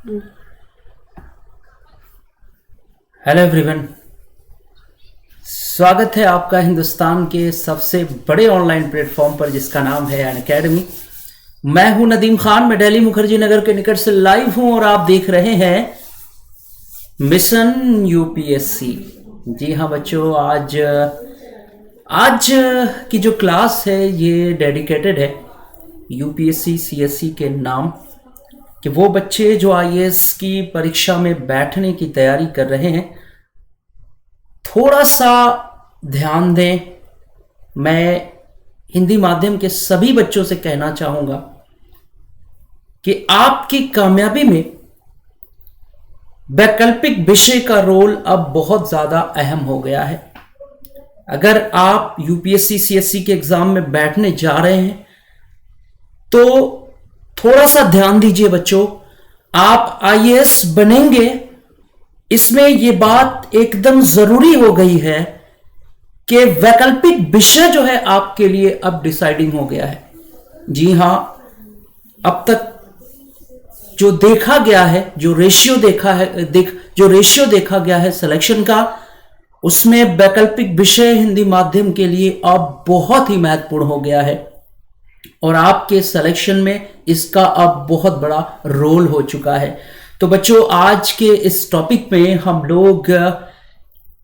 Hello everyone, स्वागत है आपका हिंदुस्तान के सबसे बड़े ऑनलाइन प्लेटफॉर्म पर जिसका नाम है अनअकैडमी। मैं हूं नदीम खान, मैं दिल्ली मुखर्जी नगर के निकट से लाइव हूं और आप देख रहे हैं मिशन यूपीएससी। जी हाँ बच्चों, आज की जो क्लास है ये डेडिकेटेड है यूपीएससी सीएससी के नाम कि वो बच्चे जो आईएएस की परीक्षा में बैठने की तैयारी कर रहे हैं थोड़ा सा ध्यान दें। मैं हिंदी माध्यम के सभी बच्चों से कहना चाहूंगा कि आपकी कामयाबी में वैकल्पिक विषय का रोल अब बहुत ज्यादा अहम हो गया है। अगर आप यूपीएससी सीएससी के एग्जाम में बैठने जा रहे हैं तो थोड़ा सा ध्यान दीजिए बच्चों, आप आईएएस बनेंगे इसमें यह बात एकदम जरूरी हो गई है कि वैकल्पिक विषय जो है आपके लिए अब डिसाइडिंग हो गया है। जी हां, अब तक जो देखा गया है, जो रेशियो देखा गया है सिलेक्शन का, उसमें वैकल्पिक विषय हिंदी माध्यम के लिए अब बहुत ही महत्वपूर्ण हो गया है और आपके सिलेक्शन में इसका अब बहुत बड़ा रोल हो चुका है। तो बच्चों, आज के इस टॉपिक में हम लोग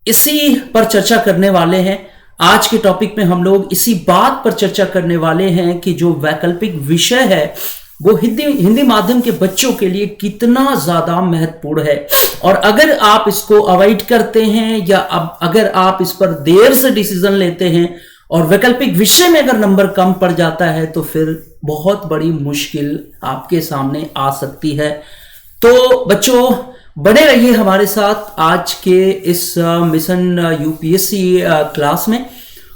इसी पर चर्चा करने वाले हैं। आज के टॉपिक में हम लोग इसी बात पर चर्चा करने वाले हैं कि जो वैकल्पिक विषय है वो हिंदी माध्यम के बच्चों के लिए कितना ज्यादा महत्वपूर्ण है और अगर आप इसको अवॉइड करते हैं या अगर आप इस पर देर से डिसीजन लेते हैं और वैकल्पिक विषय में अगर नंबर कम पड़ जाता है तो फिर बहुत बड़ी मुश्किल आपके सामने आ सकती है। तो बच्चों, बने रहिए हमारे साथ आज के इस मिशन यूपीएससी क्लास में,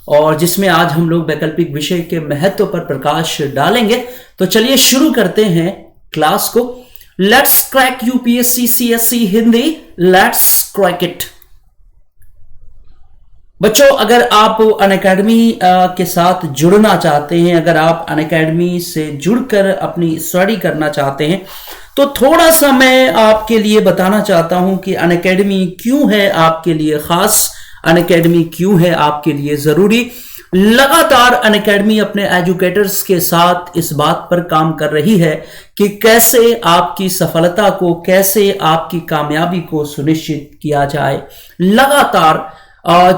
और जिसमें आज हम लोग वैकल्पिक विषय के महत्व पर प्रकाश डालेंगे। तो चलिए शुरू करते हैं क्लास को। Let's crack UPSC CSC Hindi, let's crack it. बच्चों, अगर आप अनअकैडमी के साथ जुड़ना चाहते हैं, अगर आप अनअकैडमी से जुड़कर अपनी स्टडी करना चाहते हैं तो थोड़ा सा मैं आपके लिए बताना चाहता हूं कि अनअकैडमी क्यों है आपके लिए खास, अनअकैडमी क्यों है आपके लिए जरूरी। लगातार अनअकैडमी अपने एजुकेटर्स के साथ इस बात पर काम कर रही है कि कैसे आपकी सफलता को, कैसे आपकी कामयाबी को सुनिश्चित किया जाए। लगातार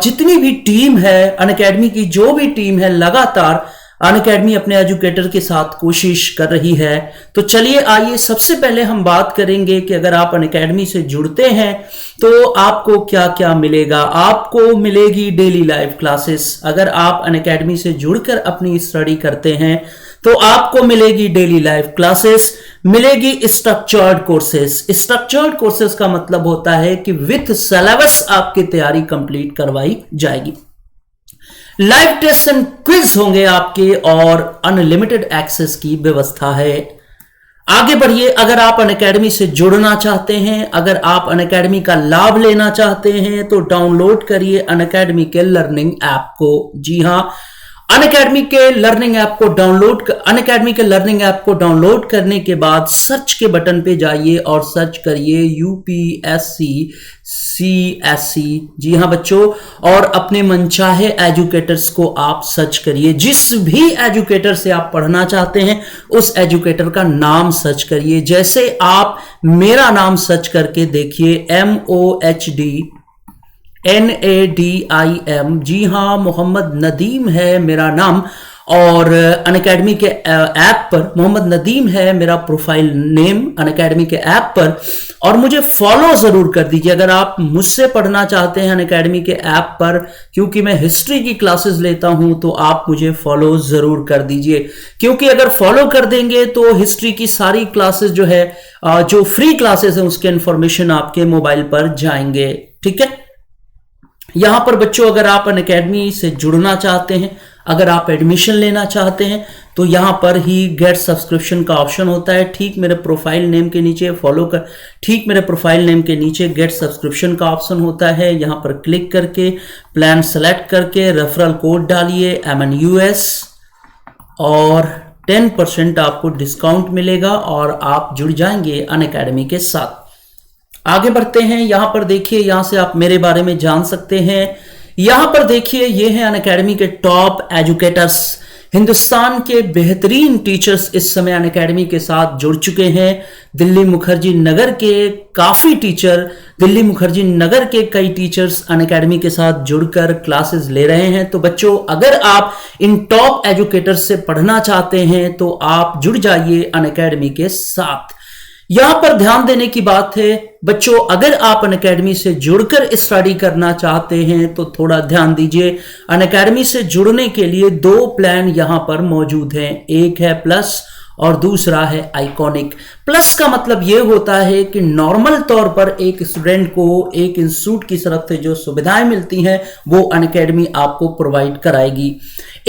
जितनी भी टीम है अनअकैडमी की, जो भी टीम है, लगातार अनअकैडमी अपने एजुकेटर के साथ कोशिश कर रही है। तो चलिए आइए सबसे पहले हम बात करेंगे कि अगर आप अनअकैडमी से जुड़ते हैं तो आपको क्या क्या मिलेगा। आपको मिलेगी डेली लाइव क्लासेस। अगर आप अनअकैडमी से जुड़कर अपनी स्टडी करते हैं तो आपको मिलेगी डेली लाइव क्लासेस, मिलेगी स्ट्रक्चर्ड कोर्सेस। स्ट्रक्चर्ड कोर्सेस का मतलब होता है कि विथ सिलेबस आपकी तैयारी कंप्लीट करवाई जाएगी। लाइव टेस्ट एंड क्विज होंगे आपके और अनलिमिटेड एक्सेस की व्यवस्था है। आगे बढ़िए, अगर आप अनअकैडमी से जुड़ना चाहते हैं, अगर आप अनअकैडमी का लाभ लेना चाहते हैं तो डाउनलोड करिए अनअकैडमी के लर्निंग ऐप को। जी हां, अनअकैडमी के लर्निंग ऐप को डाउनलोड करने के बाद सर्च के बटन पे जाइए और सर्च करिए यूपीएससी सीएससी। जी हां बच्चों, और अपने मनचाहे एजुकेटर्स को आप सर्च करिए। जिस भी एजुकेटर से आप पढ़ना चाहते हैं उस एजुकेटर का नाम सर्च करिए। जैसे आप मेरा नाम सर्च करके देखिए, MOHDNADIM। जी हां, मोहम्मद नदीम है मेरा नाम और अनअकैडमी के ऐप पर मोहम्मद नदीम है मेरा प्रोफाइल नेम अनअकैडमी के ऐप पर, और मुझे फॉलो जरूर कर दीजिए अगर आप मुझसे पढ़ना चाहते हैं अनअकैडमी के ऐप पर। क्योंकि मैं हिस्ट्री की क्लासेस लेता हूं तो आप मुझे फॉलो जरूर कर दीजिए, क्योंकि अगर फॉलो कर देंगे तो हिस्ट्री की सारी क्लासेस जो है, जो फ्री क्लासेस है, उसके इंफॉर्मेशन आपके मोबाइल पर जाएंगे। ठीक है, यहां पर बच्चों अगर आप अनअकैडमी से जुड़ना चाहते हैं, अगर आप एडमिशन लेना चाहते हैं तो यहां पर ही गेट सब्सक्रिप्शन का ऑप्शन होता है। ठीक मेरे प्रोफाइल नेम के नीचे गेट सब्सक्रिप्शन का ऑप्शन होता है। यहां पर क्लिक करके प्लान सेलेक्ट करके रेफरल कोड डालिए MNUS और 10% आपको डिस्काउंट मिलेगा और आप जुड़ जाएंगे अनअकैडमी के साथ। आगे बढ़ते हैं, यहां पर देखिए, यहां से आप मेरे बारे में जान सकते हैं। यहां पर देखिए, ये हैं अनअकैडमी के टॉप एजुकेटर्स। हिंदुस्तान के बेहतरीन टीचर्स इस समय अनअकैडमी के साथ जुड़ चुके हैं। दिल्ली मुखर्जी नगर के काफी टीचर, दिल्ली मुखर्जी नगर के कई टीचर्स अनअकैडमी के साथ जुड़कर क्लासेस ले रहे हैं। तो बच्चों, अगर आप इन टॉप एजुकेटर्स से पढ़ना चाहते हैं तो आप जुड़ जाइए अनअकैडमी के साथ। यहां पर ध्यान देने की बात है बच्चों, अगर आप अनअकैडमी से जुड़कर स्टडी करना चाहते हैं तो थोड़ा ध्यान दीजिए। अनअकैडमी से जुड़ने के लिए 2 प्लान यहां पर मौजूद हैं, एक है प्लस और दूसरा है आइकॉनिक। प्लस का मतलब यह होता है कि नॉर्मल तौर पर एक स्टूडेंट को एक इंस्टीट्यूट की तरफ से जो सुविधाएं मिलती हैं वो अनअकैडमी आपको प्रोवाइड कराएगी।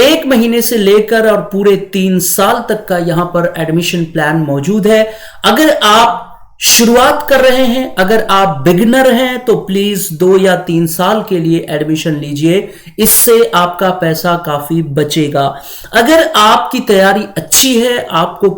1 महीने से लेकर और पूरे 3 साल तक का यहां पर एडमिशन प्लान मौजूद है। अगर आप शुरुआत कर रहे हैं, अगर आप बिगिनर हैं तो प्लीज 2 या 3 साल के लिए एडमिशन लीजिए, इससे आपका पैसा काफी बचेगा। अगर आपकी तैयारी अच्छी है, आपको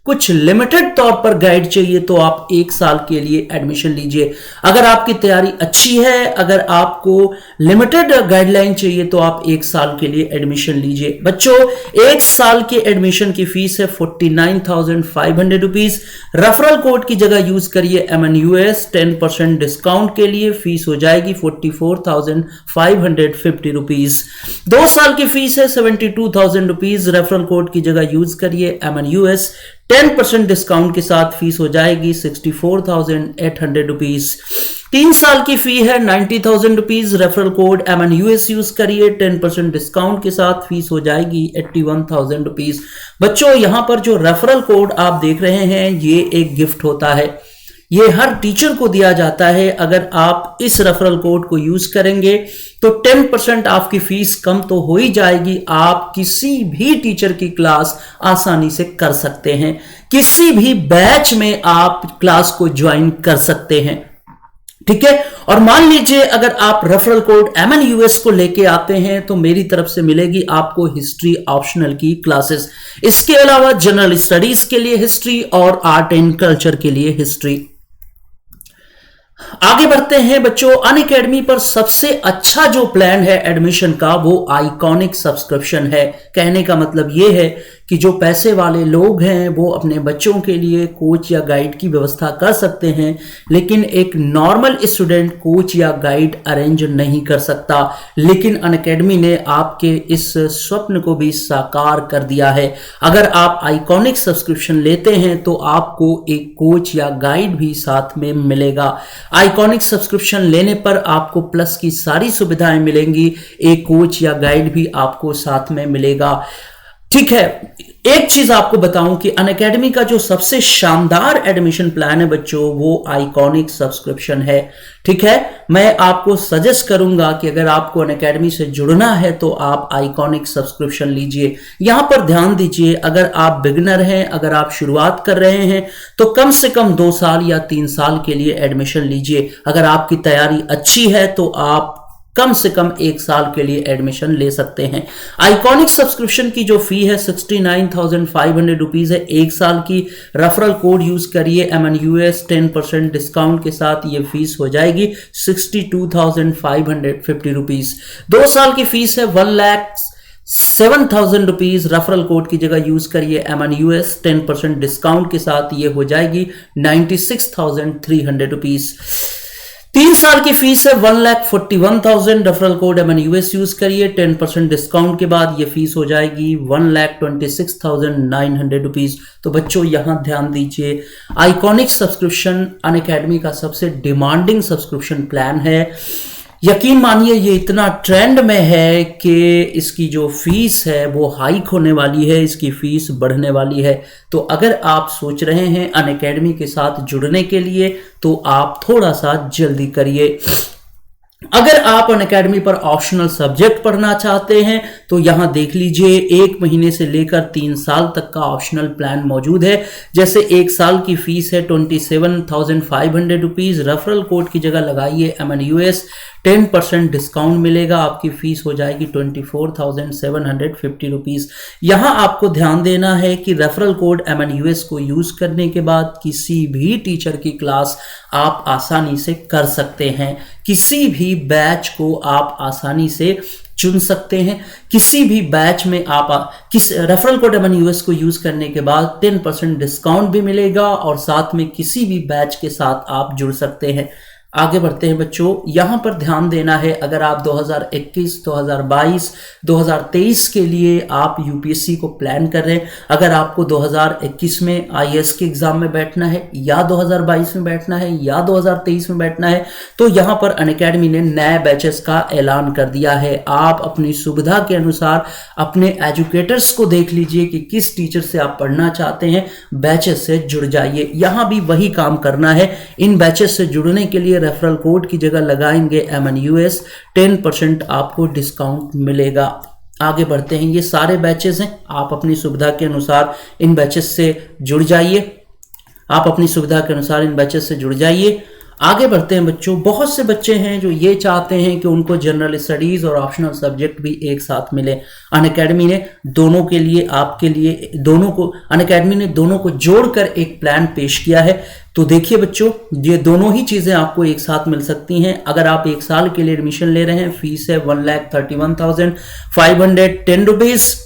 कुछ लिमिटेड तौर पर गाइड चाहिए तो आप 1 साल के लिए एडमिशन लीजिए। अगर आपकी तैयारी अच्छी है, अगर आपको लिमिटेड गाइडलाइन चाहिए तो आप 1 साल के लिए एडमिशन लीजिए। बच्चों, 1 साल के एडमिशन की फीस है 49,500 रुपीज। रेफरल कोड की जगह यूज करिए MNUS, 10% डिस्काउंट के लिए फीस हो जाएगी 44,550 रुपीज। 2 साल की फीस है 72,000 रुपीज। रेफरल कोड की जगह यूज करिए MNUS, 10% डिस्काउंट के साथ फीस हो जाएगी 64,800 रुपीज। 3 साल की फी है 90,000 rupees. Referral code MNUS use करिए, 10% डिस्काउंट के साथ फीस हो जाएगी 81,000 रुपीज। बच्चों, यहां पर जो रेफरल कोड आप देख रहे हैं ये एक गिफ्ट होता है, ये हर टीचर को दिया जाता है। अगर आप इस रेफरल कोड को यूज करेंगे तो 10% आपकी फीस कम तो हो ही जाएगी। आप किसी भी टीचर की क्लास आसानी से कर सकते हैं, किसी भी बैच में आप क्लास को ज्वाइन कर सकते हैं, ठीक है। और मान लीजिए अगर आप रेफरल कोड MNUS को लेके आते हैं तो मेरी तरफ से मिलेगी आपको हिस्ट्री ऑप्शनल की क्लासेस, इसके अलावा जनरल स्टडीज के लिए हिस्ट्री और आर्ट एंड कल्चर के लिए हिस्ट्री। आगे बढ़ते हैं बच्चों, अनअकैडमी पर सबसे अच्छा जो प्लान है एडमिशन का वो आइकॉनिक सब्सक्रिप्शन है। कहने का मतलब ये है कि जो पैसे वाले लोग हैं वो अपने बच्चों के लिए कोच या गाइड की व्यवस्था कर सकते हैं, लेकिन एक नॉर्मल स्टूडेंट कोच या गाइड अरेंज नहीं कर सकता। लेकिन अनअकैडमी ने आपके इस स्वप्न को भी साकार कर दिया है। अगर आप आइकॉनिक सब्सक्रिप्शन लेते हैं तो आपको एक कोच या गाइड भी साथ में मिलेगा। आइकॉनिक सब्सक्रिप्शन लेने पर आपको प्लस की सारी सुविधाएं मिलेंगी, एक कोच या गाइड भी आपको साथ में मिलेगा, ठीक है। एक चीज आपको बताऊं कि अनअकैडमी का जो सबसे शानदार एडमिशन प्लान है बच्चों वो आइकॉनिक सब्सक्रिप्शन है, ठीक है। मैं आपको सजेस्ट करूंगा कि अगर आपको अनअकैडमी से जुड़ना है तो आप आइकॉनिक सब्सक्रिप्शन लीजिए। यहां पर ध्यान दीजिए, अगर आप बिगिनर हैं, अगर आप शुरुआत कर रहे हैं तो कम से कम 2 साल या 3 साल के लिए एडमिशन लीजिए। अगर आपकी तैयारी अच्छी है तो आप कम से कम 1 साल के लिए एडमिशन ले सकते हैं। आइकॉनिक सब्सक्रिप्शन की जो फी है 69,500 रुपीज है 1 साल की। रेफरल कोड यूज करिए MNUS, 10% डिस्काउंट के साथ ये फीस हो जाएगी 62,550 रुपीज। 2 साल की फीस है 1,07,000 रुपीज। रेफरल कोड की जगह यूज करिए MNUS, 10% डिस्काउंट के साथ ये हो जाएगी 96,300 रुपीज। 3 साल की फीस है 1,41,000। रेफरल कोड MNUS यूज करिए, 10% डिस्काउंट के बाद ये फीस हो जाएगी 1,26,900 रुपीज। तो बच्चों यहां ध्यान दीजिए, आइकॉनिक सब्सक्रिप्शन अनअकैडमी का सबसे डिमांडिंग सब्सक्रिप्शन प्लान है। यकीन मानिए ये इतना ट्रेंड में है कि इसकी जो फीस है वो हाइक होने वाली है, इसकी फीस बढ़ने वाली है। तो अगर आप सोच रहे हैं अनअकैडमी के साथ जुड़ने के लिए तो आप थोड़ा सा जल्दी करिए। अगर आप अनअकैडमी पर ऑप्शनल सब्जेक्ट पढ़ना चाहते हैं तो यहां देख लीजिए 1 महीने से लेकर 3 साल तक का ऑप्शनल प्लान मौजूद है। जैसे 1 साल की फीस है 27,500 रुपीज। रेफरल कोड की जगह लगाइए MNUS, 10% डिस्काउंट मिलेगा, आपकी फीस हो जाएगी 24,750 रुपीज। यहां आपको ध्यान देना है कि रेफरल कोड MNUS को यूज करने के बाद किसी भी टीचर की क्लास आप आसानी से कर सकते हैं, किसी भी बैच को आप आसानी से चुन सकते हैं। किसी भी बैच में आप किस रेफरल कोड MNUS को यूज करने के बाद 10% डिस्काउंट भी मिलेगा और साथ में किसी भी बैच के साथ आप जुड़ सकते हैं। आगे बढ़ते हैं बच्चों, यहां पर ध्यान देना है, अगर आप 2021, 2022, 2023 के लिए आप यूपीएससी को प्लान कर रहे हैं, अगर आपको 2021 में आईएएस के एग्जाम में बैठना है या 2022 में बैठना है या 2023 में बैठना है, तो यहां पर अनअकैडमी ने नए बैचेस का ऐलान कर दिया है। आप अपनी सुविधा के अनुसार अपने एजुकेटर्स को देख लीजिए कि किस टीचर से आप पढ़ना चाहते हैं, बैचेस से जुड़ जाइए। यहां भी वही काम करना है। इन बैचेस से जुड़ने के लिए रेफरल कोड की जगह लगाएंगे MNUS, 10% आपको डिस्काउंट मिलेगा। आगे बढ़ते हैं, ये सारे बैचेस हैं, आप अपनी सुविधा के अनुसार इन बैचेस से जुड़ जाइए, आप अपनी सुविधा के अनुसार इन बैचेस से जुड़ जाइए। आगे बढ़ते हैं बच्चों, बहुत से बच्चे हैं जो ये चाहते हैं कि उनको जनरल स्टडीज और ऑप्शनल सब्जेक्ट भी एक साथ मिले। अनअकैडमी ने दोनों के लिए, आपके लिए दोनों को, अनअकैडमी ने दोनों को जोड़कर एक प्लान पेश किया है। तो देखिए बच्चों, ये दोनों ही चीजें आपको एक साथ मिल सकती हैं। अगर आप एक साल के लिए एडमिशन ले रहे हैं, फीस है 1,31,510 रुपीज।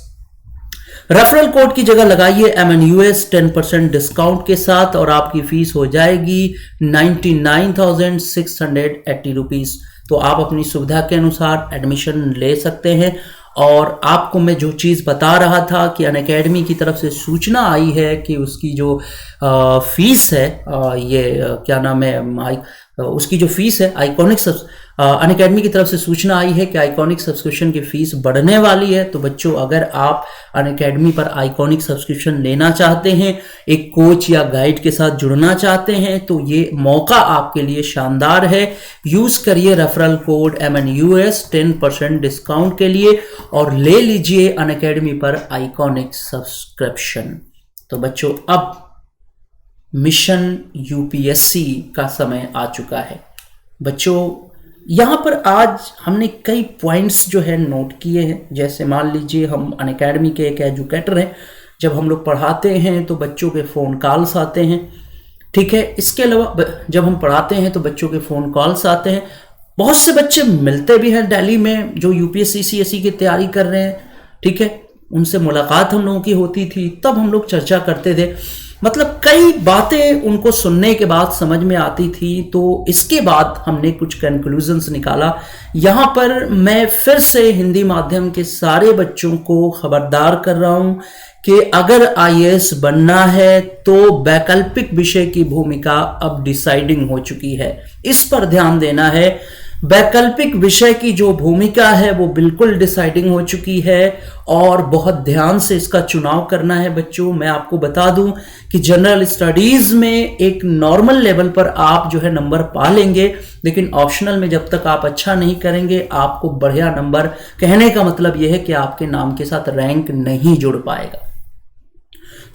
रेफरल कोड की जगह लगाइए MNUS 10% डिस्काउंट के साथ और आपकी फीस हो जाएगी 99,680 रुपीज। तो आप अपनी सुविधा के अनुसार एडमिशन ले सकते हैं। और आपको मैं जो चीज़ बता रहा था कि अनअकैडमी की तरफ से सूचना आई है कि उसकी जो फीस है, क्या नाम है, उसकी जो फीस है आइकॉनिक अनअकैडमी की तरफ से सूचना आई है कि आइकॉनिक सब्सक्रिप्शन की फीस बढ़ने वाली है। तो बच्चों, अगर आप अनअकैडमी पर आइकॉनिक सब्सक्रिप्शन लेना चाहते हैं, एक कोच या गाइड के साथ जुड़ना चाहते हैं, तो ये मौका आपके लिए शानदार है। यूज करिए रेफरल कोड MNUS 10% डिस्काउंट के लिए और ले लीजिए अनअकैडमी पर आइकॉनिक सब्सक्रिप्शन। तो बच्चों, अब मिशन यूपीएससी का समय आ चुका है। बच्चों, यहाँ पर आज हमने कई पॉइंट्स जो है नोट किए हैं। जैसे मान लीजिए हम अनअकैडमी के एक एजुकेटर हैं, जब हम लोग पढ़ाते हैं तो बच्चों के फ़ोन कॉल्स आते हैं, ठीक है। इसके अलावा जब हम पढ़ाते हैं तो बच्चों के फ़ोन कॉल्स आते हैं। बहुत से बच्चे मिलते भी हैं दिल्ली में जो यूपीएससी सीएससी की तैयारी कर रहे हैं, ठीक है। उनसे मुलाकात हम लोगों की होती थी, तब हम लोग चर्चा करते थे, मतलब कई बातें उनको सुनने के बाद समझ में आती थी। तो इसके बाद हमने कुछ कंक्लूजन्स निकाला। यहाँ पर मैं फिर से हिंदी माध्यम के सारे बच्चों को खबरदार कर रहा हूँ कि अगर आईएएस बनना है तो वैकल्पिक विषय की भूमिका अब डिसाइडिंग हो चुकी है। इस पर ध्यान देना है। वैकल्पिक विषय की जो भूमिका है वो बिल्कुल डिसाइडिंग हो चुकी है और बहुत ध्यान से इसका चुनाव करना है बच्चों। मैं आपको बता दूं कि जनरल स्टडीज में एक नॉर्मल लेवल पर आप जो है नंबर पा लेंगे, लेकिन ऑप्शनल में जब तक आप अच्छा नहीं करेंगे आपको बढ़िया नंबर, कहने का मतलब यह है कि आपके नाम के साथ रैंक नहीं जुड़ पाएगा।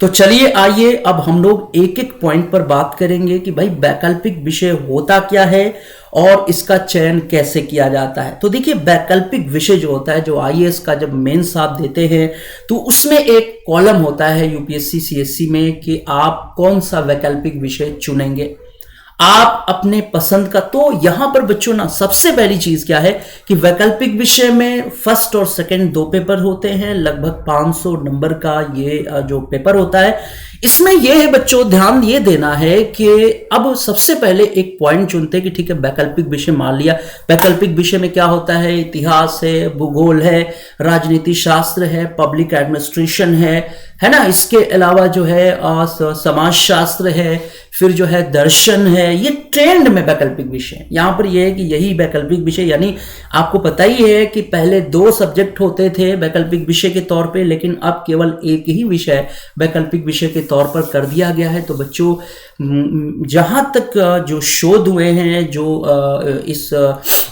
तो चलिए आइए अब हम लोग एक एक पॉइंट पर बात करेंगे कि भाई वैकल्पिक विषय होता क्या है और इसका चयन कैसे किया जाता है। तो देखिए, वैकल्पिक विषय जो होता है, जो आईएएस का जब मेंस आप देते हैं तो उसमें एक कॉलम होता है यूपीएससी सीएससी में कि आप कौन सा वैकल्पिक विषय चुनेंगे, आप अपने पसंद का। तो यहां पर बच्चों ना सबसे पहली चीज क्या है कि वैकल्पिक विषय में फर्स्ट और सेकंड दो पेपर होते हैं, लगभग 500 नंबर का ये जो पेपर होता है। इसमें यह है बच्चों, ध्यान ये देना है कि अब सबसे पहले एक पॉइंट चुनते हैं कि ठीक है वैकल्पिक विषय मान लिया। वैकल्पिक विषय में क्या होता है, इतिहास है, भूगोल है, राजनीति शास्त्र है, पब्लिक एडमिनिस्ट्रेशन है ना। इसके अलावा जो है समाज शास्त्र है, फिर जो है दर्शन है। ये ट्रेंड में वैकल्पिक विषय, यहां पर यह है कि यही वैकल्पिक विषय, यानी आपको पता ही है कि पहले 2 सब्जेक्ट होते थे वैकल्पिक विषय के तौर पे, लेकिन अब केवल एक ही विषय वैकल्पिक विषय के तौर पर कर दिया गया है। तो बच्चों, जहां तक जो शोध हुए हैं, जो इस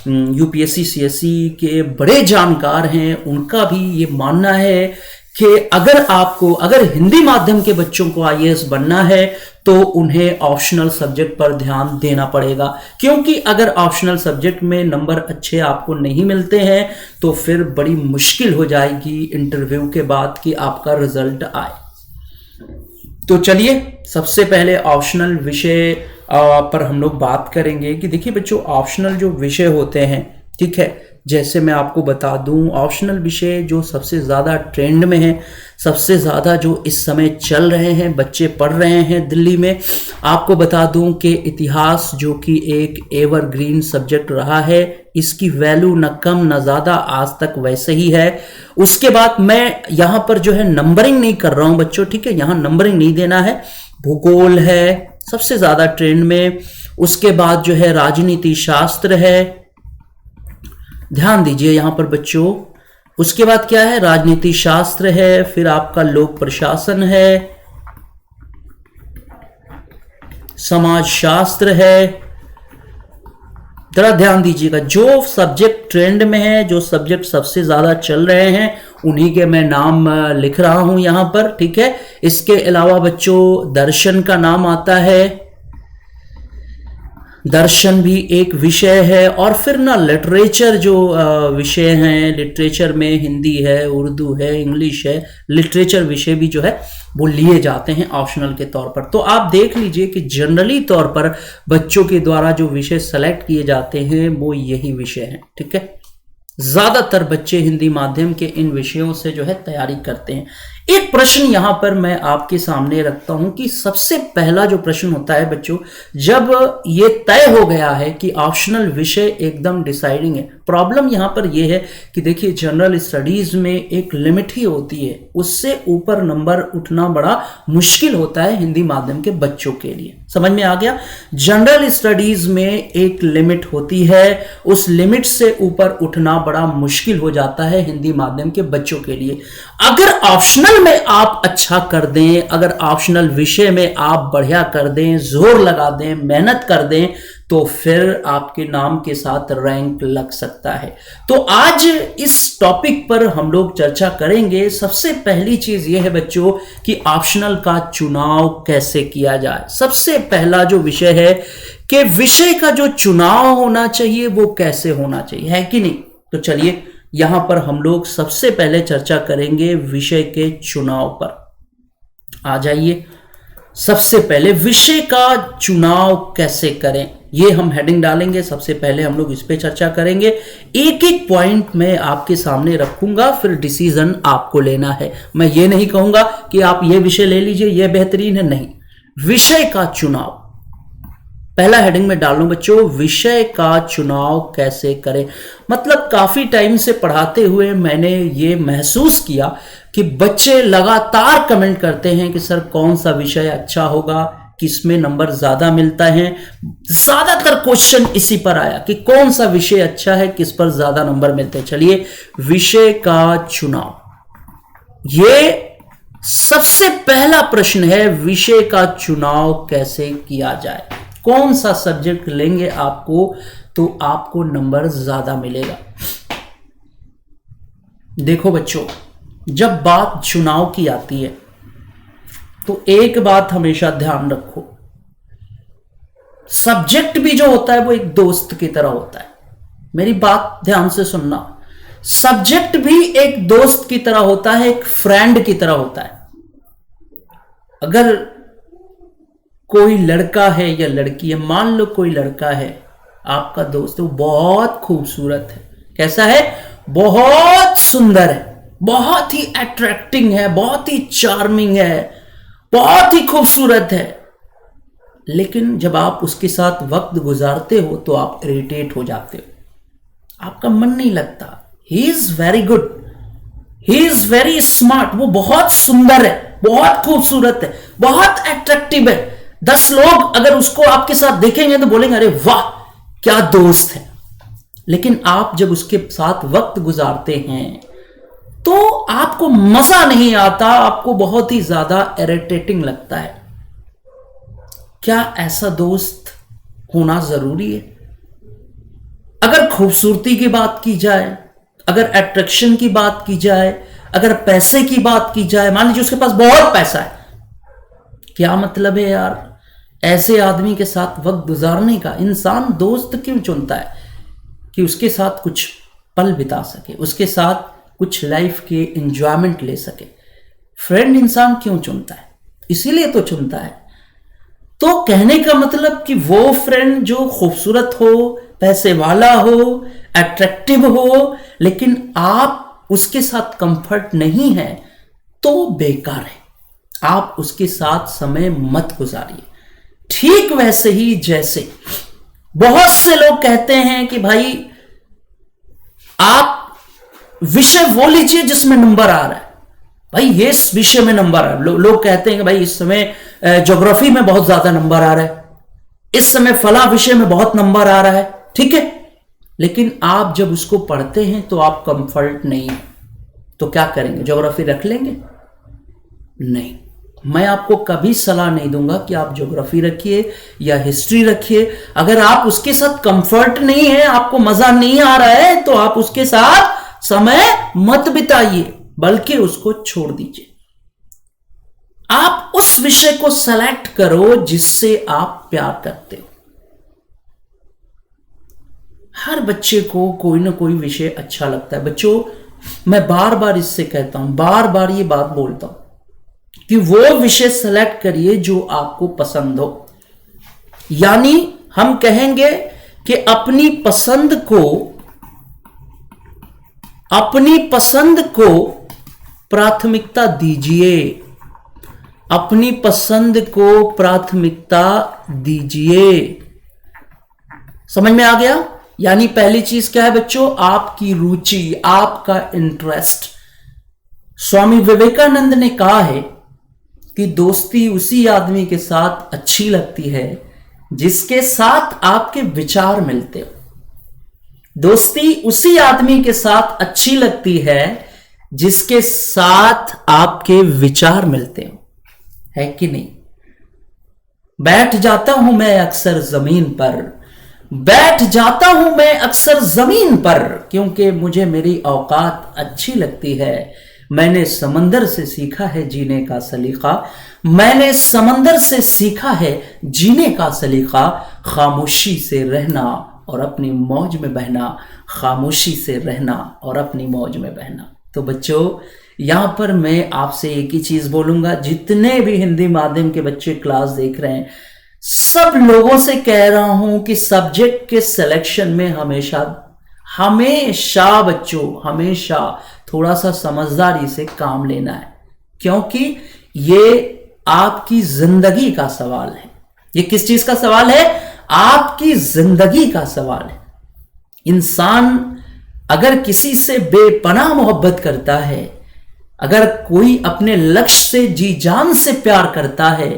यूपीएससी सीएससी के बड़े जानकार हैं, उनका भी ये मानना है कि अगर हिंदी माध्यम के बच्चों को आईएएस बनना है तो उन्हें ऑप्शनल सब्जेक्ट पर ध्यान देना पड़ेगा, क्योंकि अगर ऑप्शनल सब्जेक्ट में नंबर अच्छे आपको नहीं मिलते हैं तो फिर बड़ी मुश्किल हो जाएगी इंटरव्यू के बाद कि आपका रिजल्ट आए। तो चलिए सबसे पहले ऑप्शनल विषय पर हम लोग बात करेंगे कि देखिए बच्चों, ऑप्शनल जो विषय होते हैं, ठीक है, जैसे मैं आपको बता दूं, ऑप्शनल विषय जो सबसे ज़्यादा ट्रेंड में है, सबसे ज़्यादा जो इस समय चल रहे हैं, बच्चे पढ़ रहे हैं दिल्ली में, आपको बता दूं कि इतिहास जो कि एक एवरग्रीन सब्जेक्ट रहा है, इसकी वैल्यू न कम न ज़्यादा आज तक वैसे ही है। उसके बाद मैं यहाँ पर जो है नंबरिंग नहीं कर रहा हूँ बच्चों, ठीक है, यहाँ नंबरिंग नहीं देना है। भूगोल है सबसे ज़्यादा ट्रेंड में, उसके बाद जो है राजनीति शास्त्र है, ध्यान दीजिए यहां पर बच्चों, उसके बाद क्या है, राजनीति शास्त्र है, फिर आपका लोक प्रशासन है, समाज शास्त्र है। जरा ध्यान दीजिएगा, जो सब्जेक्ट ट्रेंड में है, जो सब्जेक्ट सबसे ज्यादा चल रहे हैं, उन्हीं के मैं नाम लिख रहा हूं यहां पर, ठीक है। इसके अलावा बच्चों दर्शन का नाम आता है, दर्शन भी एक विषय है, और फिर ना लिटरेचर जो विषय हैं, लिटरेचर में हिंदी है, उर्दू है, इंग्लिश है, लिटरेचर विषय भी जो है वो लिए जाते हैं ऑप्शनल के तौर पर। तो आप देख लीजिए कि जनरली तौर पर बच्चों के द्वारा जो विषय सेलेक्ट किए जाते हैं वो यही विषय हैं, ठीक है। ज्यादातर बच्चे हिंदी माध्यम के इन विषयों से जो है तैयारी करते हैं। एक प्रश्न यहां पर मैं आपके सामने रखता हूं कि सबसे पहला जो प्रश्न होता है बच्चों, जब ये तय हो गया है कि ऑप्शनल विषय एकदम डिसाइडिंग है, प्रॉब्लम यहां पर यह है कि देखिए जनरल स्टडीज में एक लिमिट ही होती है, उससे ऊपर नंबर उठना बड़ा मुश्किल होता है हिंदी माध्यम के बच्चों के लिए। समझ में आ गया? जनरल स्टडीज में एक लिमिट होती है, उस लिमिट से ऊपर उठना बड़ा मुश्किल हो जाता है हिंदी माध्यम के बच्चों के लिए। अगर ऑप्शनल में आप अच्छा कर दें, अगर ऑप्शनल विषय में आप बढ़िया कर दें, जोर लगा दें, मेहनत कर दें, तो फिर आपके नाम के साथ रैंक लग सकता है। तो आज इस टॉपिक पर हम लोग चर्चा करेंगे। सबसे पहली चीज यह है बच्चों कि ऑप्शनल का चुनाव कैसे किया जाए। सबसे पहला जो विषय है कि विषय का जो चुनाव होना चाहिए वो कैसे होना चाहिए, है कि नहीं? तो चलिए यहां पर हम लोग सबसे पहले चर्चा करेंगे विषय के चुनाव पर। आ जाइए, सबसे पहले विषय का चुनाव कैसे करें, ये हम हेडिंग डालेंगे। सबसे पहले हम लोग इस पे चर्चा करेंगे, एक एक पॉइंट मैं आपके सामने रखूंगा, फिर डिसीजन आपको लेना है। मैं ये नहीं कहूंगा कि आप ये विषय ले लीजिए, ये बेहतरीन है, नहीं। विषय का चुनाव पहला हेडिंग में डाल लूं बच्चों, विषय का चुनाव कैसे करें। मतलब काफी टाइम से पढ़ाते हुए मैंने ये महसूस किया कि बच्चे लगातार कमेंट करते हैं कि सर कौन सा विषय अच्छा होगा, किसमें नंबर ज्यादा मिलता है। ज्यादातर क्वेश्चन इसी पर आया कि कौन सा विषय अच्छा है, किस पर ज्यादा नंबर मिलते हैं। चलिए, विषय का चुनाव, ये सबसे पहला प्रश्न है, विषय का चुनाव कैसे किया जाए। कौन सा सब्जेक्ट लेंगे आपको तो आपको नंबर ज्यादा मिलेगा। देखो बच्चों, जब बात चुनाव की आती है तो एक बात हमेशा ध्यान रखो, सब्जेक्ट भी जो होता है वो एक दोस्त की तरह होता है। मेरी बात ध्यान से सुनना, सब्जेक्ट भी एक दोस्त की तरह होता है, एक फ्रेंड की तरह होता है। अगर कोई लड़का है या लड़की है, मान लो कोई लड़का है आपका दोस्त, वो बहुत खूबसूरत है। कैसा है? बहुत सुंदर है, बहुत ही अट्रैक्टिंग है, बहुत ही चार्मिंग है, बहुत ही खूबसूरत है। लेकिन जब आप उसके साथ वक्त गुजारते हो तो आप इरिटेट हो जाते हो, आपका मन नहीं लगता। He is very good, he is very smart, वो बहुत सुंदर है, बहुत खूबसूरत है, बहुत अट्रैक्टिव है। 10 लोग अगर उसको आपके साथ देखेंगे तो बोलेंगे अरे वाह क्या दोस्त है। लेकिन आप जब उसके साथ वक्त गुजारते हैं तो आपको मजा नहीं आता, आपको बहुत ही ज्यादा इरिटेटिंग लगता है। क्या ऐसा दोस्त होना जरूरी है? अगर खूबसूरती की बात की जाए, अगर अट्रैक्शन की बात की जाए, अगर पैसे की बात की जाए, मान लीजिए उसके पास बहुत पैसा है, क्या मतलब है यार ऐसे आदमी के साथ वक्त गुजारने का? इंसान दोस्त क्यों चुनता है? कि उसके साथ कुछ पल बिता सके, उसके साथ कुछ लाइफ के एंजॉयमेंट ले सके। फ्रेंड इंसान क्यों चुनता है? इसीलिए तो चुनता है। तो कहने का मतलब कि वो फ्रेंड जो खूबसूरत हो, पैसे वाला हो, अट्रैक्टिव हो, लेकिन आप उसके साथ कंफर्ट नहीं है तो बेकार है, आप उसके साथ समय मत गुजारिए। ठीक वैसे ही जैसे बहुत से लोग कहते हैं कि भाई आप विषय वो लीजिए जिसमें नंबर आ रहा है। भाई ये विषय में नंबर आ रहा है, लोग कहते हैं कि भाई इस समय ज्योग्राफी में बहुत ज्यादा नंबर आ रहा है, इस समय फला विषय में बहुत नंबर आ रहा है, ठीक है, लेकिन आप जब उसको पढ़ते हैं तो आप कंफर्ट नहीं है, तो क्या करेंगे? ज्योग्राफी रख लेंगे? नहीं, मैं आपको कभी सलाह नहीं दूंगा कि आप ज्योग्राफी रखिए या हिस्ट्री रखिए। अगर आप उसके साथ कंफर्ट नहीं है, आपको मजा नहीं आ रहा है, तो आप उसके साथ समय मत बिताइए, बल्कि उसको छोड़ दीजिए। आप उस विषय को सेलेक्ट करो जिससे आप प्यार करते हो। हर बच्चे को कोई ना कोई विषय अच्छा लगता है। बच्चों, मैं बार बार इससे कहता हूं, बार बार ये बात बोलता हूं कि वो विषय सेलेक्ट करिए जो आपको पसंद हो। यानी हम कहेंगे कि अपनी पसंद को प्राथमिकता दीजिए, अपनी पसंद को प्राथमिकता दीजिए। समझ में आ गया? यानी पहली चीज क्या है बच्चों? आपकी रुचि, आपका इंटरेस्ट। स्वामी विवेकानंद ने कहा है कि दोस्ती उसी आदमी के साथ अच्छी लगती है जिसके साथ आपके विचार मिलते हो। दोस्ती उसी आदमी के साथ अच्छी लगती है जिसके साथ आपके विचार मिलते हो, है कि नहीं? बैठ जाता हूं मैं अक्सर जमीन पर, बैठ जाता हूं मैं अक्सर जमीन पर, क्योंकि मुझे मेरी औकात अच्छी लगती है। मैंने समंदर से सीखा है जीने का सलीका, मैंने समंदर से सीखा है जीने का सलीका। खामोशी से रहना और अपनी मौज में बहना, खामोशी से रहना और अपनी मौज में बहना। तो बच्चों, यहां पर मैं आपसे एक ही चीज बोलूंगा, जितने भी हिंदी माध्यम के बच्चे क्लास देख रहे हैं, सब लोगों से कह रहा हूं कि सब्जेक्ट के सिलेक्शन में हमेशा बच्चों, हमेशा थोड़ा सा समझदारी से काम लेना है, क्योंकि ये आपकी जिंदगी का सवाल है। ये किस चीज का सवाल है? आपकी जिंदगी का सवाल है। इंसान अगर किसी से बेपनाह मोहब्बत करता है, अगर कोई अपने लक्ष्य से जी जान से प्यार करता है,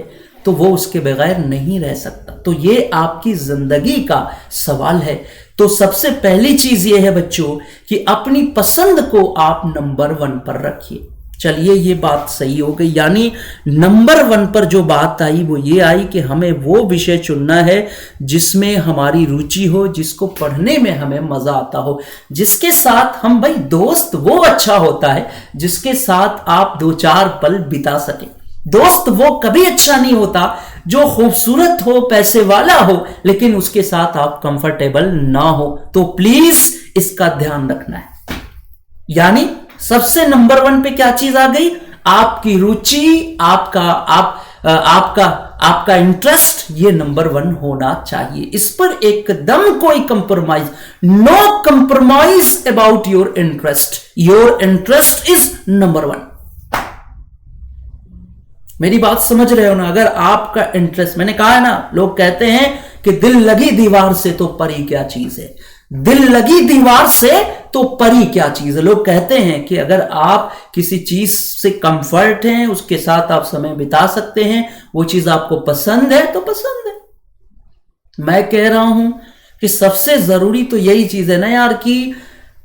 तो वो उसके बगैर नहीं रह सकता। तो ये आपकी जिंदगी का सवाल है। तो सबसे पहली चीज ये है बच्चों कि अपनी पसंद को आप नंबर 1 पर रखिए। चलिए, ये बात सही हो गई। यानी नंबर 1 पर जो बात आई वो ये आई कि हमें वो विषय चुनना है जिसमें हमारी रुचि हो, जिसको पढ़ने में हमें मजा आता हो, जिसके साथ हम, भाई दोस्त वो अच्छा होता है जिसके साथ आप 2-4 पल बिता सके। दोस्त वो कभी अच्छा नहीं होता जो खूबसूरत हो, पैसे वाला हो, लेकिन उसके साथ आप कंफर्टेबल ना हो। तो प्लीज इसका ध्यान रखना है। यानी सबसे नंबर 1 पे क्या चीज आ गई? आपकी रुचि, आपका इंटरेस्ट, ये नंबर 1 होना चाहिए। इस पर एकदम कोई compromise, no compromise about your interest. Your interest is number 1। मेरी बात समझ रहे हो ना? अगर आपका इंटरेस्ट, मैंने कहा है ना, लोग कहते हैं कि दिल लगी दीवार से तो परी क्या चीज है। दिल लगी दीवार से तो परी क्या चीज है। लोग कहते हैं कि अगर आप किसी चीज से कंफर्ट हैं, उसके साथ आप समय बिता सकते हैं, वो चीज आपको पसंद है तो पसंद है। मैं कह रहा हूं कि सबसे जरूरी तो यही चीज है ना यार, कि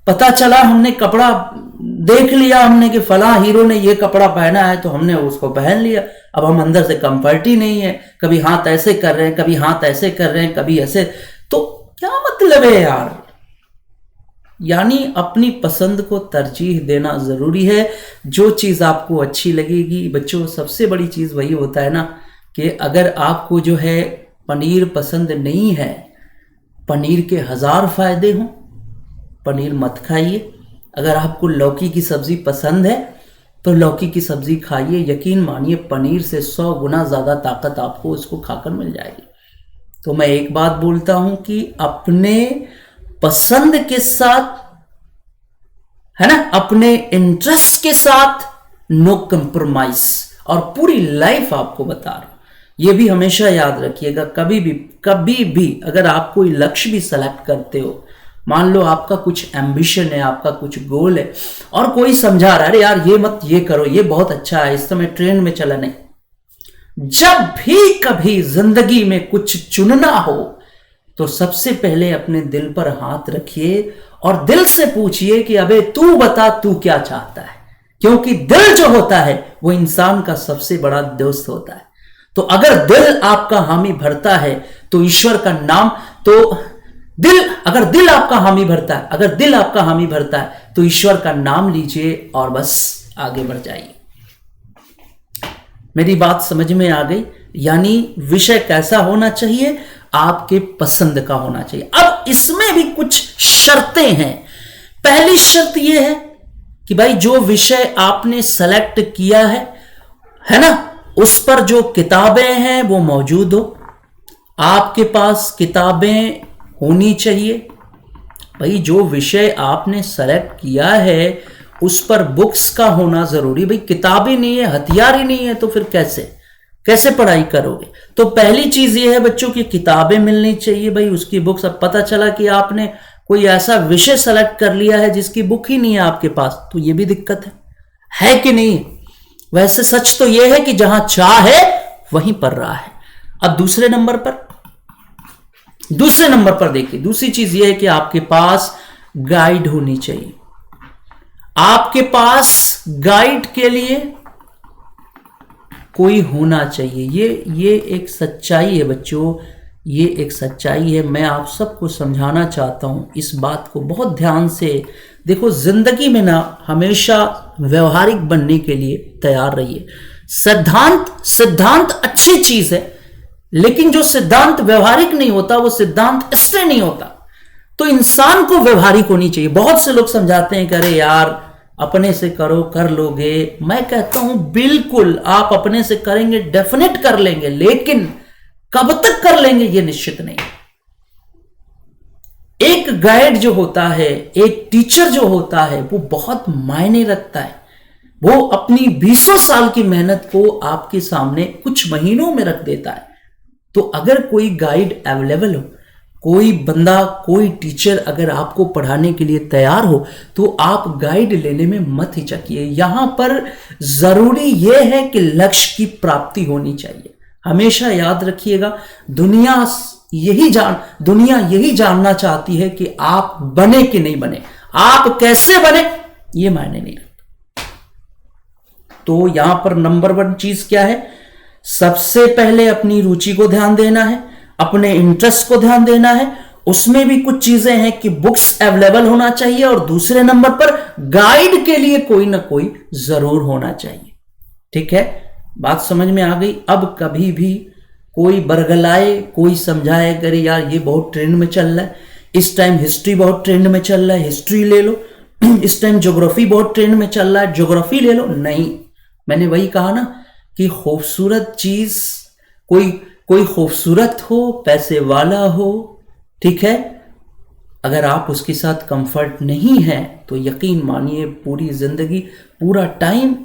पता चला, हमने कपड़ा देख लिया हमने कि फला हीरो ने ये कपड़ा पहना है, तो हमने उसको पहन लिया। अब हम अंदर से कंफर्ट ही नहीं है, कभी हाथ ऐसे कर रहे हैं, कभी हाथ ऐसे कर रहे हैं, कभी ऐसे। तो क्या मतलब है यार? यानी अपनी पसंद को तरजीह देना जरूरी है। जो चीज आपको अच्छी लगेगी बच्चों, सबसे बड़ी चीज वही होता है ना कि अगर आपको जो है पनीर पसंद नहीं है, पनीर के 1000 फायदे हों, पनीर मत खाइए। अगर आपको लौकी की सब्जी पसंद है तो लौकी की सब्जी खाइए, यकीन मानिए पनीर से 100 गुना ज्यादा ताकत आपको उसको खाकर मिल जाएगी। तो मैं एक बात बोलता हूं कि अपने पसंद के साथ, है ना, अपने इंटरेस्ट के साथ नो कंप्रोमाइज, और पूरी लाइफ आपको बता रहा हूं, यह भी हमेशा याद रखिएगा। कभी भी अगर आप कोई लक्ष्य भी सेलेक्ट करते हो, मान लो आपका कुछ एम्बिशन है, आपका कुछ गोल है, और कोई समझा रहा है अरे यार ये मत, ये करो, ये बहुत अच्छा है, इस समय ट्रेंड में चला, नहीं। जब भी कभी जिंदगी में कुछ चुनना हो तो सबसे पहले अपने दिल पर हाथ रखिए और दिल से पूछिए कि अबे तू बता तू क्या चाहता है, क्योंकि दिल जो होता है वो इंसान का सबसे बड़ा दोस्त होता है। तो अगर दिल आपका हामी भरता है तो ईश्वर का नाम, तो अगर दिल आपका हामी भरता है तो ईश्वर का नाम लीजिए और बस आगे बढ़ जाइए। मेरी बात समझ में आ गई? यानी विषय कैसा होना चाहिए? आपके पसंद का होना चाहिए। अब इसमें भी कुछ शर्तें हैं। पहली शर्त यह है कि भाई जो विषय आपने सेलेक्ट किया है ना, उस पर जो किताबें हैं वो मौजूद हो। आपके पास किताबें होनी चाहिए। भाई जो विषय आपने सेलेक्ट किया है उस पर बुक्स का होना जरूरी। भाई किताबें नहीं है, हथियार ही नहीं है, तो फिर कैसे पढ़ाई करोगे? तो पहली चीज ये है बच्चों की किताबें मिलनी चाहिए, भाई उसकी बुक्स। अब पता चला कि आपने कोई ऐसा विषय सेलेक्ट कर लिया है जिसकी बुक ही नहीं है आपके पास, तो ये भी दिक्कत है कि नहीं? वैसे सच तो ये है कि जहां चाह है वहीं पर रहा है। अब दूसरे नंबर पर देखिए, दूसरी चीज ये है कि आपके पास गाइड होनी चाहिए। आपके पास गाइड के लिए कोई होना चाहिए। ये एक सच्चाई है बच्चों, ये एक सच्चाई है। मैं आप सबको समझाना चाहता हूं, इस बात को बहुत ध्यान से देखो। जिंदगी में ना हमेशा व्यवहारिक बनने के लिए तैयार रहिए। सिद्धांत अच्छी चीज है, लेकिन जो सिद्धांत व्यवहारिक नहीं होता वो सिद्धांत इसलिए नहीं होता। तो इंसान को व्यवहारिक होनी चाहिए। बहुत से लोग समझाते हैं कि अरे यार अपने से करो, कर लोगे। मैं कहता हूं बिल्कुल आप अपने से करेंगे, डेफिनेट कर लेंगे, लेकिन कब तक कर लेंगे ये निश्चित नहीं। एक गाइड जो होता है, एक टीचर जो होता है, वो बहुत मायने रखता है। वो अपनी 20 साल की मेहनत को आपके सामने कुछ महीनों में रख देता है। तो अगर कोई गाइड अवेलेबल हो, कोई बंदा, कोई टीचर अगर आपको पढ़ाने के लिए तैयार हो, तो आप गाइड लेने में मत हिचकिए। यहां पर जरूरी यह है कि लक्ष्य की प्राप्ति होनी चाहिए। हमेशा याद रखिएगा, दुनिया यही जानना चाहती है कि आप बने कि नहीं बने, आप कैसे बने ये मायने नहीं रखता। तो यहां पर नंबर 1 चीज क्या है? सबसे पहले अपनी रुचि को ध्यान देना है, अपने इंटरेस्ट को ध्यान देना है। उसमें भी कुछ चीजें हैं कि बुक्स अवेलेबल होना चाहिए, और दूसरे नंबर पर गाइड के लिए कोई ना कोई जरूर होना चाहिए। ठीक है, बात समझ में आ गई? अब कभी भी कोई बरगलाए, कोई समझाए करे यार ये बहुत ट्रेंड में चल रहा है, इस टाइम हिस्ट्री बहुत ट्रेंड में चल रहा है, हिस्ट्री ले लो, इस टाइम ज्योग्राफी बहुत ट्रेंड में चल रहा है, ज्योग्राफी ले लो। नहीं, मैंने वही कहा ना कि खूबसूरत चीज, कोई खूबसूरत हो, पैसे वाला हो, ठीक है, अगर आप उसके साथ कंफर्ट नहीं है तो यकीन मानिए पूरी जिंदगी, पूरा टाइम,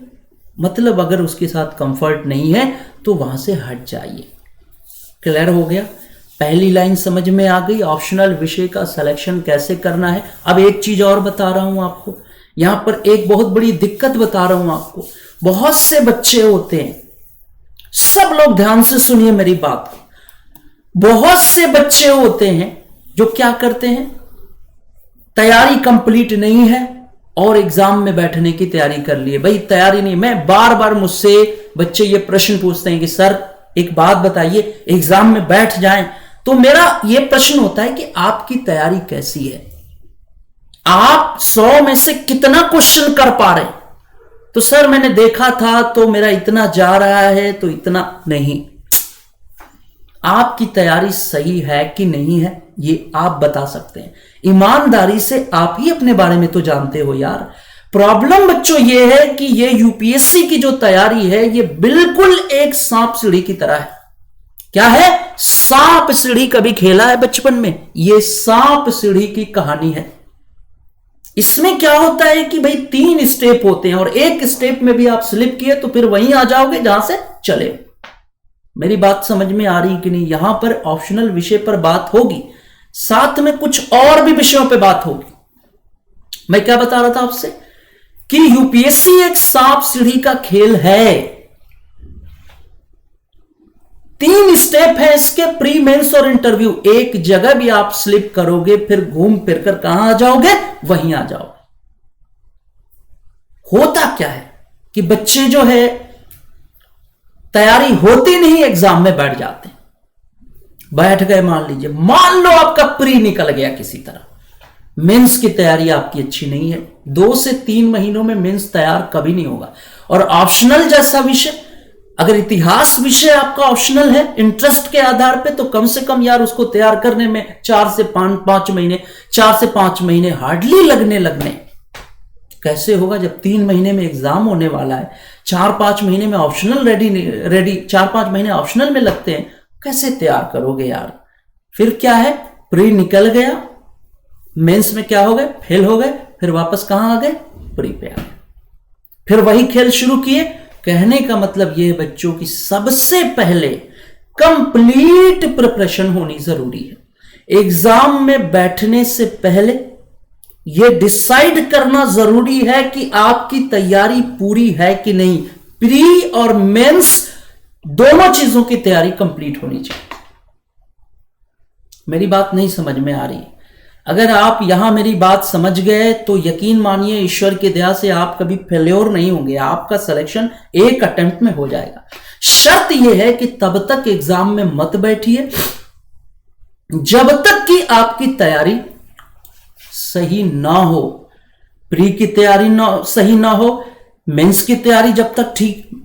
मतलब अगर उसके साथ कंफर्ट नहीं है तो वहां से हट जाइए। क्लियर हो गया? पहली लाइन समझ में आ गई। ऑप्शनल विषय का सिलेक्शन कैसे करना है। अब एक चीज और बता रहा हूं आपको, यहां पर एक बहुत बड़ी दिक्कत बता रहा हूं आपको। बहुत से बच्चे होते हैं, सब लोग ध्यान से सुनिए मेरी बात को। बहुत से बच्चे होते हैं जो क्या करते हैं, तैयारी कंप्लीट नहीं है और एग्जाम में बैठने की तैयारी कर ली है। भाई तैयारी नहीं, मैं बार बार मुझसे बच्चे ये प्रश्न पूछते हैं कि सर एक बात बताइए, एग्जाम में बैठ जाएं, तो मेरा ये प्रश्न होता है कि आपकी तैयारी कैसी है, आप 100 में से कितना क्वेश्चन कर पा रहे? तो सर मैंने देखा था तो मेरा इतना जा रहा है, तो इतना नहीं। आपकी तैयारी सही है कि नहीं है ये आप बता सकते हैं। ईमानदारी से आप ही अपने बारे में तो जानते हो यार। प्रॉब्लम बच्चों ये है कि ये यूपीएससी की जो तैयारी है ये बिल्कुल एक सांप सीढ़ी की तरह है। क्या है? सांप सीढ़ी। कभी खेला है बचपन में? ये सांप सीढ़ी की कहानी है। इसमें क्या होता है कि भाई 3 स्टेप होते हैं और एक स्टेप में भी आप स्लिप किए तो फिर वहीं आ जाओगे जहां से चले। मेरी बात समझ में आ रही कि नहीं? यहां पर ऑप्शनल विषय पर बात होगी, साथ में कुछ और भी विषयों पर बात होगी। मैं क्या बता रहा था आपसे कि यूपीएससी एक सांप सीढ़ी का खेल है। 3 स्टेप है इसके, प्री मेंस और इंटरव्यू। एक जगह भी आप स्लिप करोगे फिर घूम फिर कर कहां आ जाओगे? वहीं आ जाओगे। होता क्या है कि बच्चे जो है तैयारी होती नहीं, एग्जाम में बैठ जाते। बैठ गए, मान लीजिए, मान लो आपका प्री निकल गया किसी तरह, मेंस की तैयारी आपकी अच्छी नहीं है। 2 से 3 महीनों में मेंस तैयार कभी नहीं होगा। और ऑप्शनल जैसा विषय, अगर इतिहास विषय आपका ऑप्शनल है इंटरेस्ट के आधार पे, तो कम से कम यार उसको तैयार करने में 4 से 5 महीने हार्डली लगने। कैसे होगा जब 3 महीने में एग्जाम होने वाला है? 4-5 महीने में ऑप्शनल रेडी 4-5 महीने ऑप्शनल में लगते हैं। कैसे तैयार करोगे यार? फिर क्या है, प्री निकल गया, मेंस में क्या हो गए? फेल हो गए। फिर वापस कहां आ गए? प्री पे आ गए। फिर वही खेल शुरू किए। कहने का मतलब यह है बच्चों की सबसे पहले कंप्लीट प्रिपरेशन होनी जरूरी है। एग्जाम में बैठने से पहले यह डिसाइड करना जरूरी है कि आपकी तैयारी पूरी है कि नहीं। प्री और मेंस दोनों चीजों की तैयारी कंप्लीट होनी चाहिए। मेरी बात नहीं समझ में आ रही? अगर आप यहां मेरी बात समझ गए तो यकीन मानिए ईश्वर की दया से आप कभी फेल्योर नहीं होंगे। आपका सिलेक्शन एक अटेम्प्ट में हो जाएगा। शर्त यह है कि तब तक एग्जाम में मत बैठिए जब तक कि आपकी तैयारी सही ना हो। प्री की तैयारी सही ना हो, मेंस की तैयारी जब तक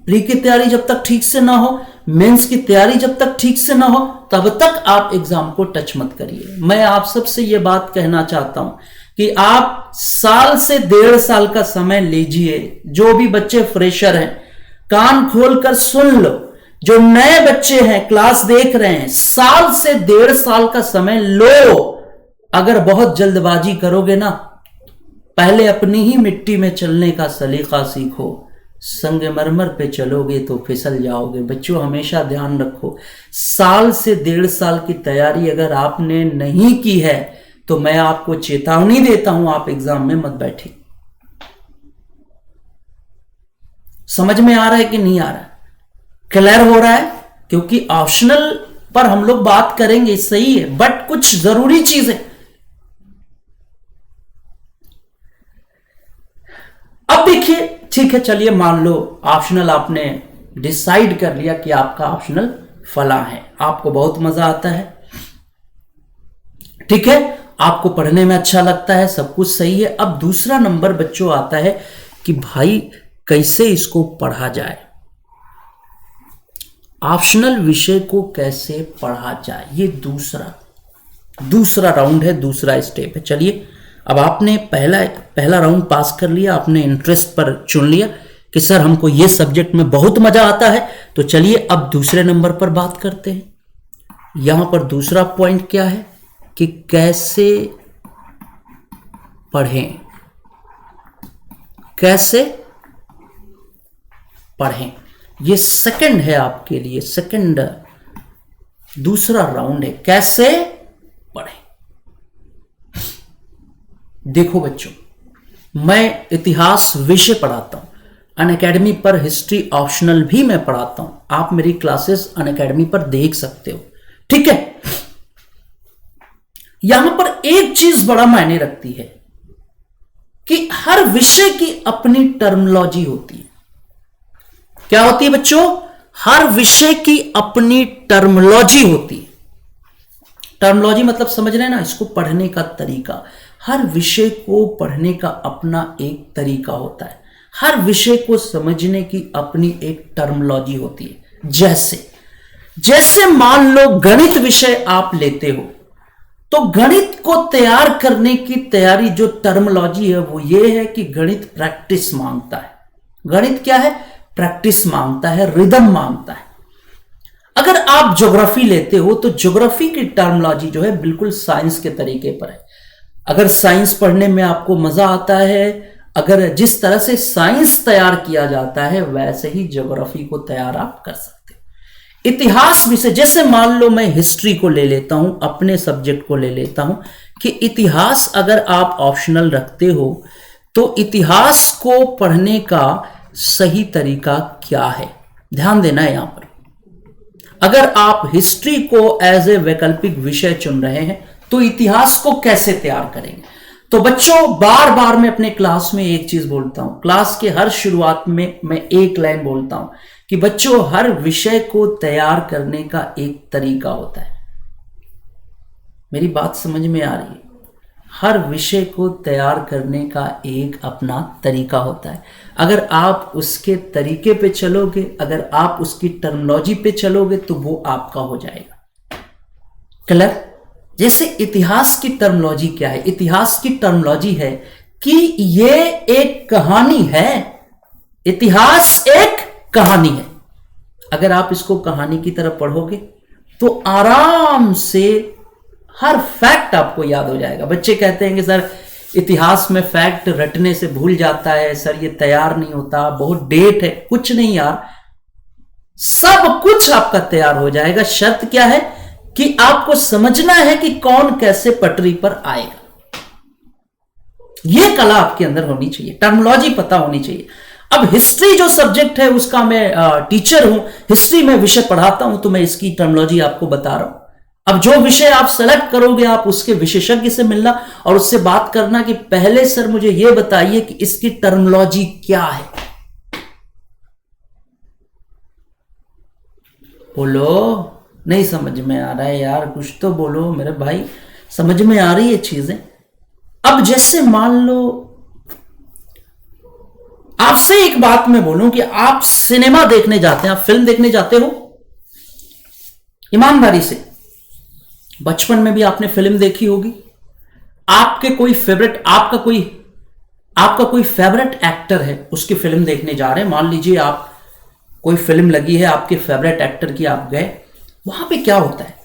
प्री की तैयारी जब तक ठीक से ना हो, मेंस की तैयारी जब तक ठीक से ना हो, तब तक आप एग्जाम को टच मत करिए। मैं आप सबसे यह बात कहना चाहता हूं कि आप साल से 1.5 साल का समय लीजिए। जो भी बच्चे फ्रेशर हैं कान खोलकर सुन लो, जो नए बच्चे हैं क्लास देख रहे हैं, साल से 1.5 साल का समय लो। अगर बहुत जल्दबाजी करोगे ना, पहले अपनी ही मिट्टी में चलने का सलीका सीखो। संगमरमर पे चलोगे तो फिसल जाओगे। बच्चों हमेशा ध्यान रखो, साल से 1.5 साल की तैयारी अगर आपने नहीं की है तो मैं आपको चेतावनी देता हूं, आप एग्जाम में मत बैठिए। समझ में आ रहा है कि नहीं आ रहा? क्लियर हो रहा है? क्योंकि ऑप्शनल पर हम लोग बात करेंगे, सही है, बट कुछ जरूरी चीजें। अब देखिए, ठीक है, चलिए मान लो ऑप्शनल आपने डिसाइड कर लिया कि आपका ऑप्शनल फला है, आपको बहुत मजा आता है, ठीक है, आपको पढ़ने में अच्छा लगता है, सब कुछ सही है। अब दूसरा नंबर बच्चों आता है कि भाई कैसे इसको पढ़ा जाए, ऑप्शनल विषय को कैसे पढ़ा जाए। ये दूसरा राउंड है, दूसरा स्टेप है। चलिए, अब आपने पहला राउंड पास कर लिया, आपने इंटरेस्ट पर चुन लिया कि सर हमको ये सब्जेक्ट में बहुत मजा आता है, तो चलिए अब दूसरे नंबर पर बात करते हैं। यहां पर दूसरा पॉइंट क्या है कि कैसे पढ़ें, कैसे पढ़ें। ये सेकंड है आपके लिए, दूसरा राउंड है, कैसे पढ़ें। देखो बच्चों, मैं इतिहास विषय पढ़ाता हूं, अनअकैडमी पर हिस्ट्री ऑप्शनल भी मैं पढ़ाता हूं। आप मेरी क्लासेस अनअकैडमी पर देख सकते हो, ठीक है। यहां पर एक चीज बड़ा मायने रखती है कि हर विषय की अपनी टर्मिनोलॉजी होती है। क्या होती है बच्चों? हर विषय की अपनी टर्मिनोलॉजी होती है। टर्मिनोलॉजी मतलब समझ रहे हैं ना, इसको पढ़ने का तरीका। हर विषय को पढ़ने का अपना एक तरीका होता है, हर विषय को समझने की अपनी एक टर्मिनोलॉजी होती है। जैसे जैसे मान लो गणित विषय आप लेते हो, तो गणित को तैयार करने की तैयारी जो टर्मिनोलॉजी है वो ये है कि गणित प्रैक्टिस मांगता है। गणित क्या है? प्रैक्टिस मांगता है, रिदम मांगता है। अगर आप ज्योग्राफी लेते हो तो ज्योग्राफी की टर्मिनोलॉजी जो है बिल्कुल साइंस के तरीके पर है। अगर साइंस पढ़ने में आपको मजा आता है, अगर जिस तरह से साइंस तैयार किया जाता है वैसे ही ज्योग्राफी को तैयार आप कर सकते हैं। इतिहास विषय, जैसे मान लो मैं हिस्ट्री को ले लेता हूं, अपने सब्जेक्ट को ले लेता हूं कि इतिहास अगर आप ऑप्शनल रखते हो तो इतिहास को पढ़ने का सही तरीका क्या है, ध्यान देना है यहां पर। अगर आप हिस्ट्री को एज ए वैकल्पिक विषय चुन रहे हैं तो इतिहास को कैसे तैयार करेंगे? तो बच्चों, बार बार मैं अपने क्लास में एक चीज बोलता हूं, क्लास के हर शुरुआत में मैं एक लाइन बोलता हूं कि बच्चों, हर विषय को तैयार करने का एक तरीका होता है। मेरी बात समझ में आ रही है? हर विषय को तैयार करने का एक अपना तरीका होता है। अगर आप उसके तरीके पे चलोगे, अगर आप उसकी टर्मिनोलॉजी पे चलोगे तो वो आपका हो जाएगा। क्लियर? जैसे इतिहास की टर्मिनोलॉजी क्या है? इतिहास की टर्मिनोलॉजी है कि ये एक कहानी है। इतिहास एक कहानी है। अगर आप इसको कहानी की तरह पढ़ोगे तो आराम से हर फैक्ट आपको याद हो जाएगा। बच्चे कहते हैं कि सर इतिहास में फैक्ट रटने से भूल जाता है, सर ये तैयार नहीं होता, बहुत डेट है। कुछ नहीं यार, सब कुछ आपका तैयार हो जाएगा। शर्त क्या है कि आपको समझना है कि कौन कैसे पटरी पर आएगा। यह कला आपके अंदर होनी चाहिए, टर्मिनोलॉजी पता होनी चाहिए। अब हिस्ट्री जो सब्जेक्ट है उसका मैं टीचर हूं, हिस्ट्री में विषय पढ़ाता हूं, तो मैं इसकी टर्मिनोलॉजी आपको बता रहा हूं। अब जो विषय आप सेलेक्ट करोगे, आप उसके विशेषज्ञ से मिलना और उससे बात करना कि पहले सर मुझे यह बताइए कि इसकी टर्मिनोलॉजी क्या है। बोलो, नहीं समझ में आ रहा है यार, कुछ तो बोलो मेरे भाई, समझ में आ रही है चीजें? अब जैसे मान लो आपसे एक बात मैं बोलूं कि आप सिनेमा देखने जाते हैं, आप फिल्म देखने जाते हो, ईमानदारी से बचपन में भी आपने फिल्म देखी होगी। आपके कोई फेवरेट, आपका कोई फेवरेट एक्टर है, उसकी फिल्म देखने जा रहे हैं। मान लीजिए आप कोई फिल्म लगी है आपके फेवरेट एक्टर की, आप गए, वहां पे क्या होता है?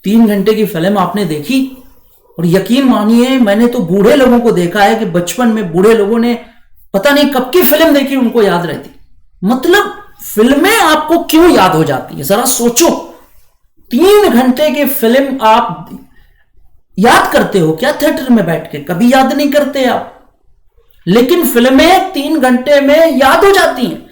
3 घंटे की फिल्म आपने देखी और यकीन मानिए मैंने तो बूढ़े लोगों को देखा है कि बचपन में बूढ़े लोगों ने पता नहीं कब की फिल्म देखी, उनको याद रहती। मतलब फिल्में आपको क्यों याद हो जाती है, जरा सोचो। 3 घंटे की फिल्म आप याद करते हो क्या थिएटर में बैठ के? कभी याद नहीं करते आप, लेकिन फिल्में 3 घंटे में याद हो जाती हैं।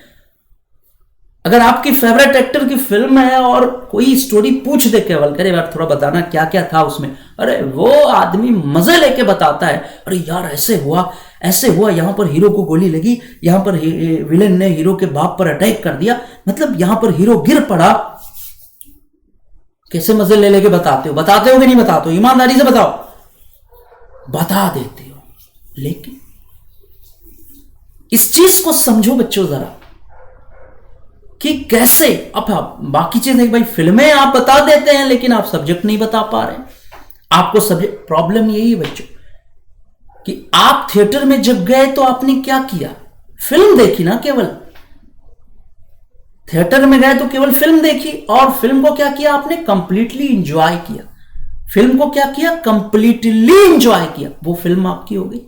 अगर आपकी फेवरेट एक्टर की फिल्म है और कोई स्टोरी पूछ दे केवल, करे यार थोड़ा बताना क्या क्या था उसमें, अरे वो आदमी मजे लेके बताता है। अरे यार ऐसे हुआ, यहां पर हीरो को गोली लगी, यहां पर विलेन ने हीरो के बाप पर अटैक कर दिया, मतलब यहां पर हीरो गिर पड़ा। कैसे मजे ले लेके बताते हो कि नहीं बताते हो? ईमानदारी से बताओ। बता देते हो, लेकिन इस चीज को समझो बच्चों जरा कि कैसे। अब बाकी चीजें भाई, फिल्में आप बता देते हैं लेकिन आप सब्जेक्ट नहीं बता पा रहे। आपको सब्जेक्ट, प्रॉब्लम यही है बच्चों कि आप थिएटर में जब गए तो आपने क्या किया? फिल्म देखी ना, केवल थिएटर में गए तो केवल फिल्म देखी, और फिल्म को क्या किया आपने? कंप्लीटली एंजॉय किया। फिल्म को क्या किया? कंप्लीटली एंजॉय किया। वो फिल्म आपकी हो गई।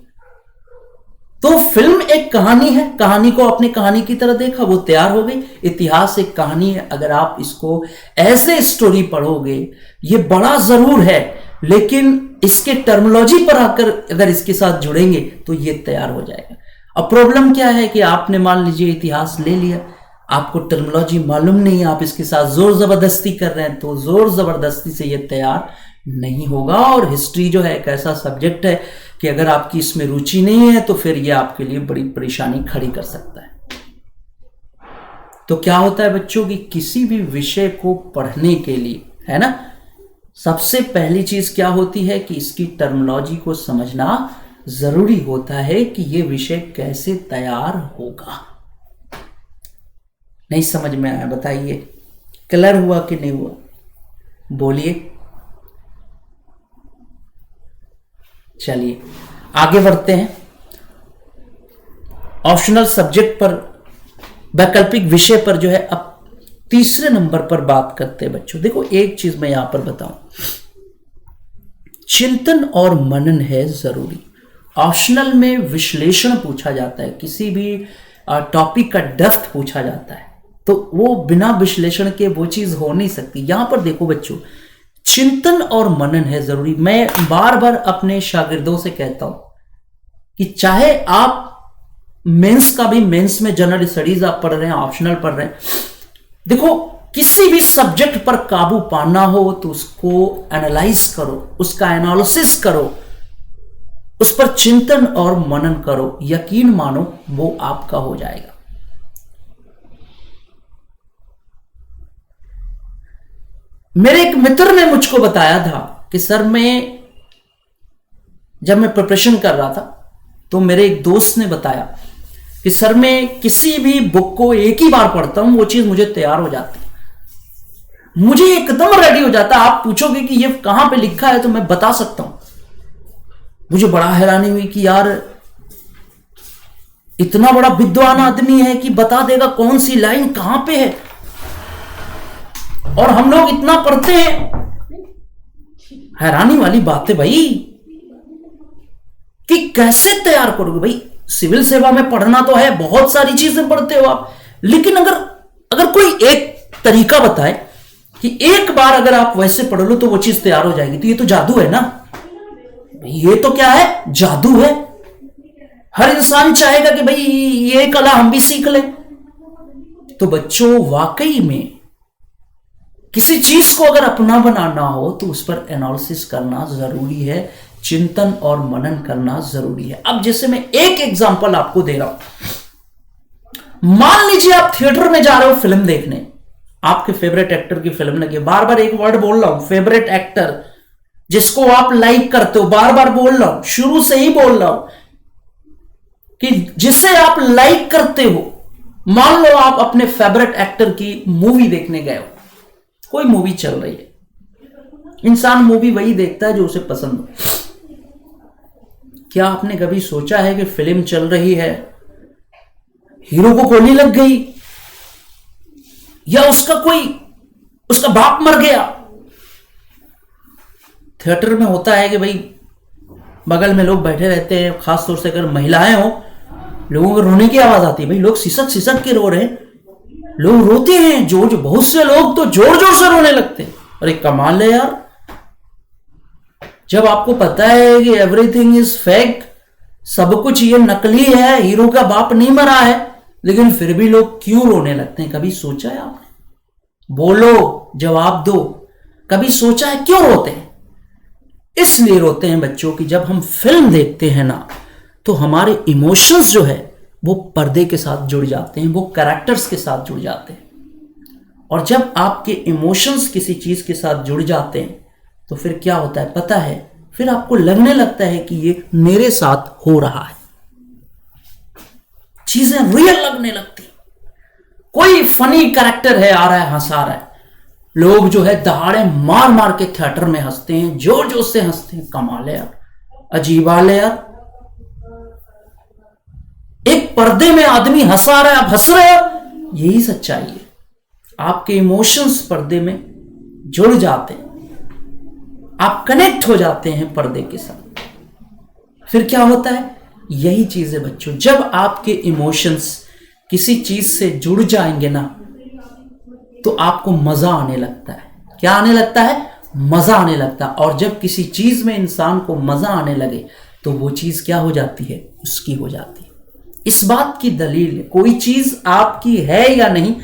तो फिल्म एक कहानी है, कहानी को आपने कहानी की तरह देखा, वो तैयार हो गई। इतिहास एक कहानी है, अगर आप इसको ऐसे स्टोरी पढ़ोगे, ये बड़ा जरूर है, लेकिन इसके टर्मिनोलॉजी पर आकर अगर इसके साथ जुड़ेंगे तो ये तैयार हो जाएगा। अब प्रॉब्लम क्या है कि आपने मान लीजिए इतिहास ले लिया, आपको टर्मिनोलॉजी मालूम नहीं है, आप इसके साथ जोर जबरदस्ती कर रहे हैं, तो जोर जबरदस्ती से ये तैयार नहीं होगा। और हिस्ट्री जो है एक ऐसा सब्जेक्ट है कि अगर आपकी इसमें रुचि नहीं है तो फिर ये आपके लिए बड़ी परेशानी खड़ी कर सकता है। तो क्या होता है बच्चों की किसी भी विषय को पढ़ने के लिए, है ना, सबसे पहली चीज क्या होती है कि इसकी टर्मिनोलॉजी को समझना जरूरी होता है कि यह विषय कैसे तैयार होगा। नहीं समझ में आया बताइए, क्लियर हुआ कि नहीं हुआ? बोलिए। चलिए आगे बढ़ते हैं। ऑप्शनल सब्जेक्ट पर, वैकल्पिक विषय पर जो है अब तीसरे नंबर पर बात करते हैं बच्चों। देखो एक चीज मैं यहां पर बताऊं, चिंतन और मनन है जरूरी। ऑप्शनल में विश्लेषण पूछा जाता है, किसी भी टॉपिक का डेप्थ पूछा जाता है, तो वो बिना विश्लेषण के वो चीज हो नहीं सकती। यहां पर देखो बच्चों, चिंतन और मनन है जरूरी। मैं बार बार अपने शागिर्दों से कहता हूं कि चाहे आप मेंस का भी, मेंस में जनरल स्टडीज आप पढ़ रहे हैं, ऑप्शनल पढ़ रहे हैं, देखो किसी भी सब्जेक्ट पर काबू पाना हो तो उसको एनालाइज करो, उसका एनालिसिस करो, उस पर चिंतन और मनन करो, यकीन मानो वो आपका हो जाएगा। मेरे एक मित्र ने मुझको बताया था कि सर जब मैं प्रिपरेशन कर रहा था तो मेरे एक दोस्त ने बताया कि सर मैं किसी भी बुक को एक ही बार पढ़ता हूं, वो चीज मुझे तैयार हो जाती है, मुझे एकदम रेडी हो जाता है। आप पूछोगे कि ये कहां पे लिखा है तो मैं बता सकता हूं। मुझे बड़ा हैरानी हुई कि यार इतना बड़ा विद्वान आदमी है कि बता देगा कौन सी लाइन कहां पे है, और हम लोग इतना पढ़ते हैं। हैरानी वाली बात है भाई कि कैसे तैयार करोगे। भाई सिविल सेवा में पढ़ना तो है, बहुत सारी चीजें पढ़ते हो आप, लेकिन अगर कोई एक तरीका बताए कि एक बार अगर आप वैसे पढ़ लो तो वो चीज तैयार हो जाएगी, तो ये तो जादू है ना। ये तो क्या है, जादू है। हर इंसान चाहेगा कि भाई ये कला हम भी सीख लें। तो बच्चों वाकई में किसी चीज को अगर अपना बनाना हो तो उस पर एनालिसिस करना जरूरी है, चिंतन और मनन करना जरूरी है। अब जैसे मैं एक एग्जांपल आपको दे रहा हूं, मान लीजिए आप थिएटर में जा रहे हो फिल्म देखने, आपके फेवरेट एक्टर की फिल्म लगी, बार बार एक वर्ड बोल रहा हूं, फेवरेट एक्टर, जिसको आप लाइक करते हो, बार बार बोल रहा हूं, शुरू से ही बोल रहा हूं कि जिसे आप लाइक करते हो। मान लो आप अपने फेवरेट एक्टर की मूवी देखने गए हो, कोई मूवी चल रही है, इंसान मूवी वही देखता है जो उसे पसंद हो। क्या आपने कभी सोचा है कि फिल्म चल रही है, हीरो को गोली लग गई, या उसका बाप मर गया? थिएटर में होता है कि भाई बगल में लोग बैठे रहते हैं, खासतौर से अगर महिलाएं हो, लोगों को रोने की आवाज आती है, भाई लोग सिसक सिसक के रो रहे हैं, लोग रोते हैं, जो बहुत से लोग तो जोर जोर से रोने लगते हैं। अरे कमाल है यार, जब आपको पता है कि एवरीथिंग इज फेक, सब कुछ ये नकली है, हीरो का बाप नहीं मरा है, लेकिन फिर भी लोग क्यों रोने लगते हैं? कभी सोचा है आपने? बोलो, जवाब दो। कभी सोचा है क्यों रोते हैं? इसलिए रोते हैं बच्चों कि जब हम फिल्म देखते हैं ना, तो हमारे इमोशंस जो है वो पर्दे के साथ जुड़ जाते हैं, वो कैरेक्टर्स के साथ जुड़ जाते हैं। और जब आपके इमोशंस किसी चीज के साथ जुड़ जाते हैं तो फिर क्या होता है पता है? फिर आपको लगने लगता है कि ये मेरे साथ हो रहा है, चीजें रियल लगने लगती। कोई फनी कैरेक्टर है, आ रहा है, हंसा रहा है, लोग जो है दहाड़े मार मार के थिएटर में हंसते हैं, जोर जोर से हंसते हैं। कमाल है यार, अजीब हाल है यार। एक पर्दे में आदमी हंसा रहा है, आप हंस रहे हो, यही सच्चाई है। आपके इमोशंस पर्दे में जुड़ जाते हैं, आप कनेक्ट हो जाते हैं पर्दे के साथ। फिर क्या होता है? यही चीज है बच्चों, जब आपके इमोशंस किसी चीज से जुड़ जाएंगे ना, तो आपको मजा आने लगता है। क्या आने लगता है? मजा आने लगता है। और जब किसी चीज में इंसान को मजा आने लगे तो वो चीज क्या हो जाती है? उसकी हो जाती है। इस बात की दलील, कोई चीज आपकी है या नहीं,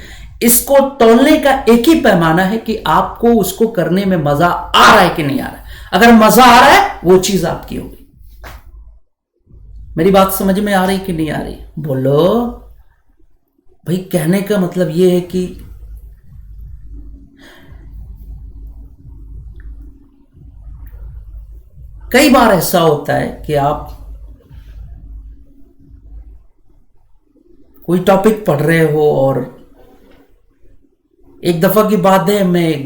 इसको तौलने का एक ही पैमाना है कि आपको उसको करने में मजा आ रहा है कि नहीं आ रहा है। अगर मजा आ रहा है, वो चीज आपकी होगी। मेरी बात समझ में आ रही कि नहीं आ रही? बोलो भाई। कहने का मतलब यह है कि कई बार ऐसा होता है कि आप कोई टॉपिक पढ़ रहे हो और एक दफ़ा की बात है, मैं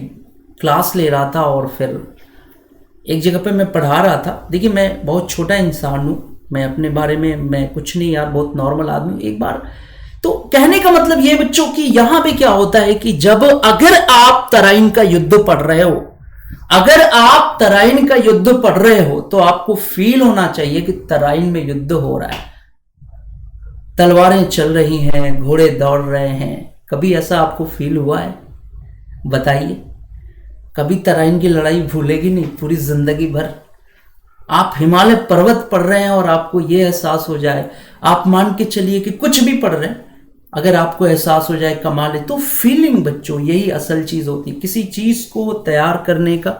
क्लास ले रहा था और फिर एक जगह पे मैं पढ़ा रहा था। देखिए, मैं बहुत छोटा इंसान हूँ, मैं अपने बारे में मैं कुछ नहीं यार, बहुत नॉर्मल आदमी हूँ। एक बार तो कहने का मतलब ये बच्चों की यहाँ पे क्या होता है कि जब अगर आप तराइन का युद्ध पढ़ रहे हो, अगर आप तराइन का युद्ध पढ़ रहे हो तो आपको फील होना चाहिए कि तराइन में युद्ध हो रहा है, तलवारें चल रही हैं, घोड़े दौड़ रहे हैं। कभी ऐसा आपको फील हुआ है? बताइए। कभी तराइन की लड़ाई भूलेगी नहीं पूरी जिंदगी भर। आप हिमालय पर्वत पढ़ रहे हैं और आपको यह एहसास हो जाए, आप मान के चलिए कि कुछ भी पढ़ रहे हैं, अगर आपको एहसास हो जाए कमाल है। तो फीलिंग बच्चों यही असल चीज होती है। किसी चीज को तैयार करने का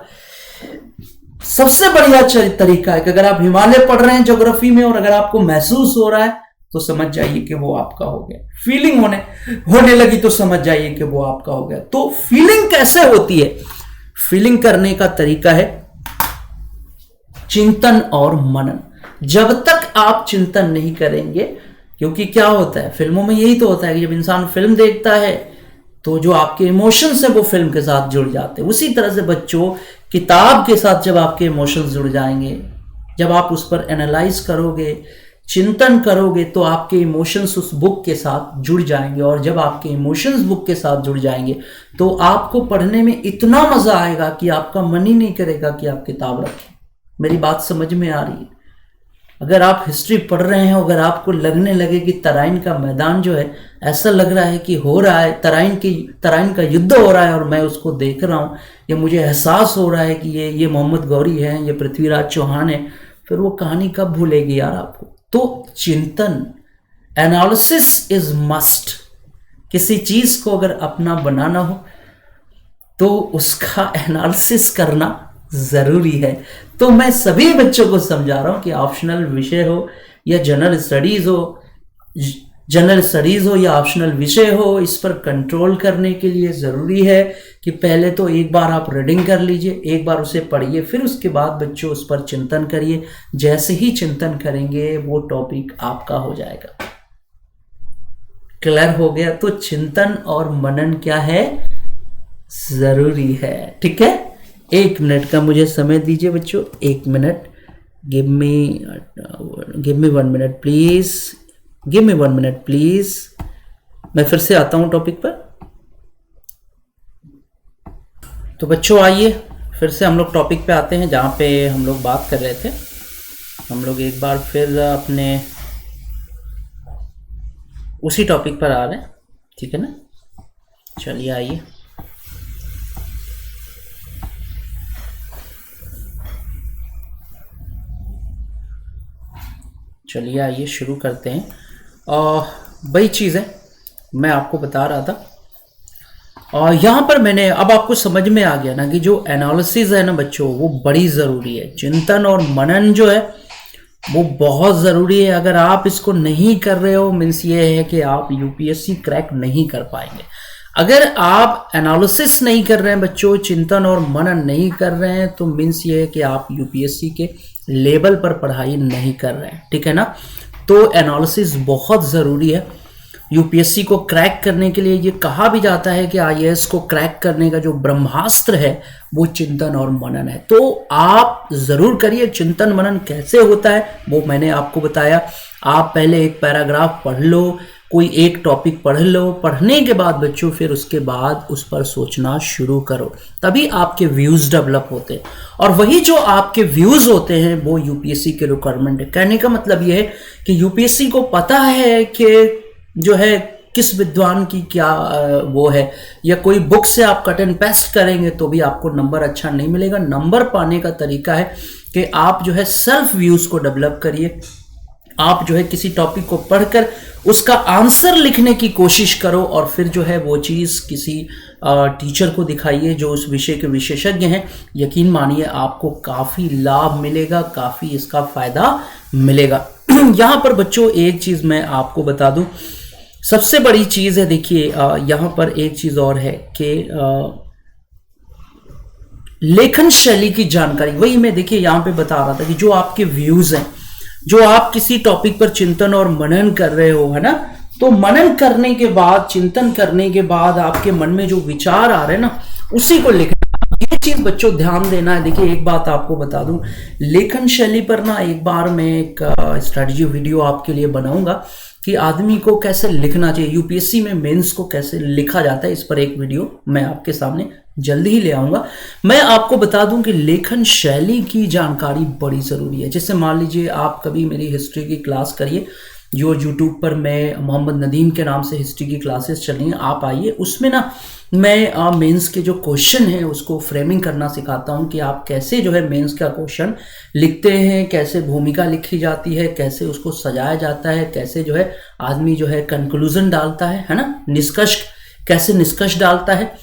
सबसे बढ़िया तरीका है कि अगर आप हिमालय पढ़ रहे हैं ज्योग्राफी में और अगर आपको महसूस हो रहा है तो समझ जाइए कि वो आपका हो गया। फीलिंग होने लगी तो समझ जाइए कि वो आपका हो गया। तो फीलिंग कैसे होती है? फीलिंग करने का तरीका है चिंतन और मनन। जब तक आप चिंतन नहीं करेंगे, क्योंकि क्या होता है फिल्मों में यही तो होता है कि जब इंसान फिल्म देखता है तो जो आपके इमोशंस है वो फिल्म के साथ जुड़ जाते हैं। उसी तरह से बच्चों किताब के साथ जब आपके इमोशंस जुड़ जाएंगे, जब आप उस पर एनालाइज करोगे, चिंतन करोगे, तो आपके इमोशंस उस बुक के साथ जुड़ जाएंगे। और जब आपके इमोशंस बुक के साथ जुड़ जाएंगे तो आपको पढ़ने में इतना मजा आएगा कि आपका मन ही नहीं करेगा कि आप किताब रखें। मेरी बात समझ में आ रही है? अगर आप हिस्ट्री पढ़ रहे हैं, अगर आपको लगने लगे कि तराइन का मैदान जो है ऐसा लग रहा है कि हो रहा है, तराइन का युद्ध हो रहा है और मैं उसको देख रहा हूँ, या मुझे एहसास हो रहा है कि ये मोहम्मद गौरी है, ये पृथ्वीराज चौहान है, फिर वो कहानी कब भूलेगी यार आपको? तो चिंतन, एनालिसिस इज मस्ट। किसी चीज को अगर अपना बनाना हो तो उसका एनालिसिस करना जरूरी है। तो मैं सभी बच्चों को समझा रहा हूं कि ऑप्शनल विषय हो या जनरल स्टडीज हो या ऑप्शनल विषय हो, इस पर कंट्रोल करने के लिए जरूरी है कि पहले तो एक बार आप रीडिंग कर लीजिए, एक बार उसे पढ़िए, फिर उसके बाद बच्चों उस पर चिंतन करिए। जैसे ही चिंतन करेंगे वो टॉपिक आपका हो जाएगा। क्लियर हो गया? तो चिंतन और मनन क्या है? जरूरी है। ठीक है, 1 मिनट का मुझे समय दीजिए बच्चों, 1 minute. Give me 1 minute please, give me 1 minute please. मैं फिर से आता हूं टॉपिक पर। तो बच्चों आइए फिर से हम लोग टॉपिक पे आते हैं जहां पे हम लोग बात कर रहे थे। हम लोग एक बार फिर अपने उसी टॉपिक पर आ रहे हैं, ठीक है ना? चलिए आइए। चलिए आइए शुरू करते हैं। वही चीज़ है मैं आपको बता रहा था, और यहाँ पर मैंने अब आपको समझ में आ गया ना कि जो एनालिसिस है ना बच्चों वो बड़ी ज़रूरी है। चिंतन और मनन जो है वो बहुत ज़रूरी है। अगर आप इसको नहीं कर रहे हो मीन्स ये है कि आप यूपीएससी क्रैक नहीं कर पाएंगे। अगर आप एनालिसिस नहीं कर रहे हैं बच्चों, चिंतन और मनन नहीं कर रहे हैं, तो मीन्स ये है कि आप यूपीएससी के लेवल पर पढ़ाई नहीं कर रहे हैं। ठीक है ना? तो एनालिसिस बहुत ज़रूरी है यूपीएससी को क्रैक करने के लिए। ये कहा भी जाता है कि आईएएस को क्रैक करने का जो ब्रह्मास्त्र है वो चिंतन और मनन है। तो आप ज़रूर करिए। चिंतन मनन कैसे होता है वो मैंने आपको बताया। आप पहले एक पैराग्राफ पढ़ लो, कोई एक टॉपिक पढ़ लो, पढ़ने के बाद बच्चों फिर उसके बाद उस पर सोचना शुरू करो, तभी आपके व्यूज़ डेवलप होते हैं। और वही जो आपके व्यूज़ होते हैं वो यूपीएससी के रिक्वायरमेंट है। कहने का मतलब ये है कि यूपीएससी को पता है कि जो है किस विद्वान की क्या वो है, या कोई बुक से आप कट एंड पेस्ट करेंगे तो भी आपको नंबर अच्छा नहीं मिलेगा। नंबर पाने का तरीका है कि आप जो है सेल्फ व्यूज़ को डेवलप करिए। आप जो है किसी टॉपिक को पढ़कर उसका आंसर लिखने की कोशिश करो और फिर जो है वो चीज़ किसी टीचर को दिखाइए जो उस विषय के विशेषज्ञ हैं। यकीन मानिए आपको काफ़ी लाभ मिलेगा, काफ़ी इसका फ़ायदा मिलेगा। यहाँ पर बच्चों एक चीज़ मैं आपको बता दूं, सबसे बड़ी चीज़ है, देखिए यहाँ पर एक चीज़ और है कि लेखन शैली की जानकारी, वही मैं देखिए यहां पे बता रहा था कि जो आपके व्यूज हैं, जो आप किसी टॉपिक पर चिंतन और मनन कर रहे हो, है ना, तो मनन करने के बाद, चिंतन करने के बाद आपके मन में जो विचार आ रहे हैं ना, उसी को लिखना। ये चीज बच्चों ध्यान देना है। देखिए एक बात आपको बता दूं, लेखन शैली पर ना एक बार मैं एक स्ट्रैटेजी वीडियो आपके लिए बनाऊंगा कि आदमी को कैसे लिखना चाहिए, यूपीएससी में मेंस को कैसे लिखा जाता है, इस पर एक वीडियो मैं आपके सामने जल्दी ही ले आऊंगा। मैं आपको बता दूं कि लेखन शैली की जानकारी बड़ी जरूरी है। जैसे मान लीजिए आप कभी मेरी हिस्ट्री की क्लास करिए, जो यूट्यूब पर मैं मोहम्मद नदीम के नाम से हिस्ट्री की क्लासेस चल रही हैं, आप आइए। उसमें ना मैं मेंस के जो क्वेश्चन है उसको फ्रेमिंग करना सिखाता हूं कि आप कैसे जो है मेंस का क्वेश्चन लिखते हैं, कैसे भूमिका लिखी जाती है, कैसे उसको सजाया जाता है, कैसे जो है आदमी जो है कंक्लूजन डालता है ना, निष्कर्ष, कैसे निष्कर्ष डालता है।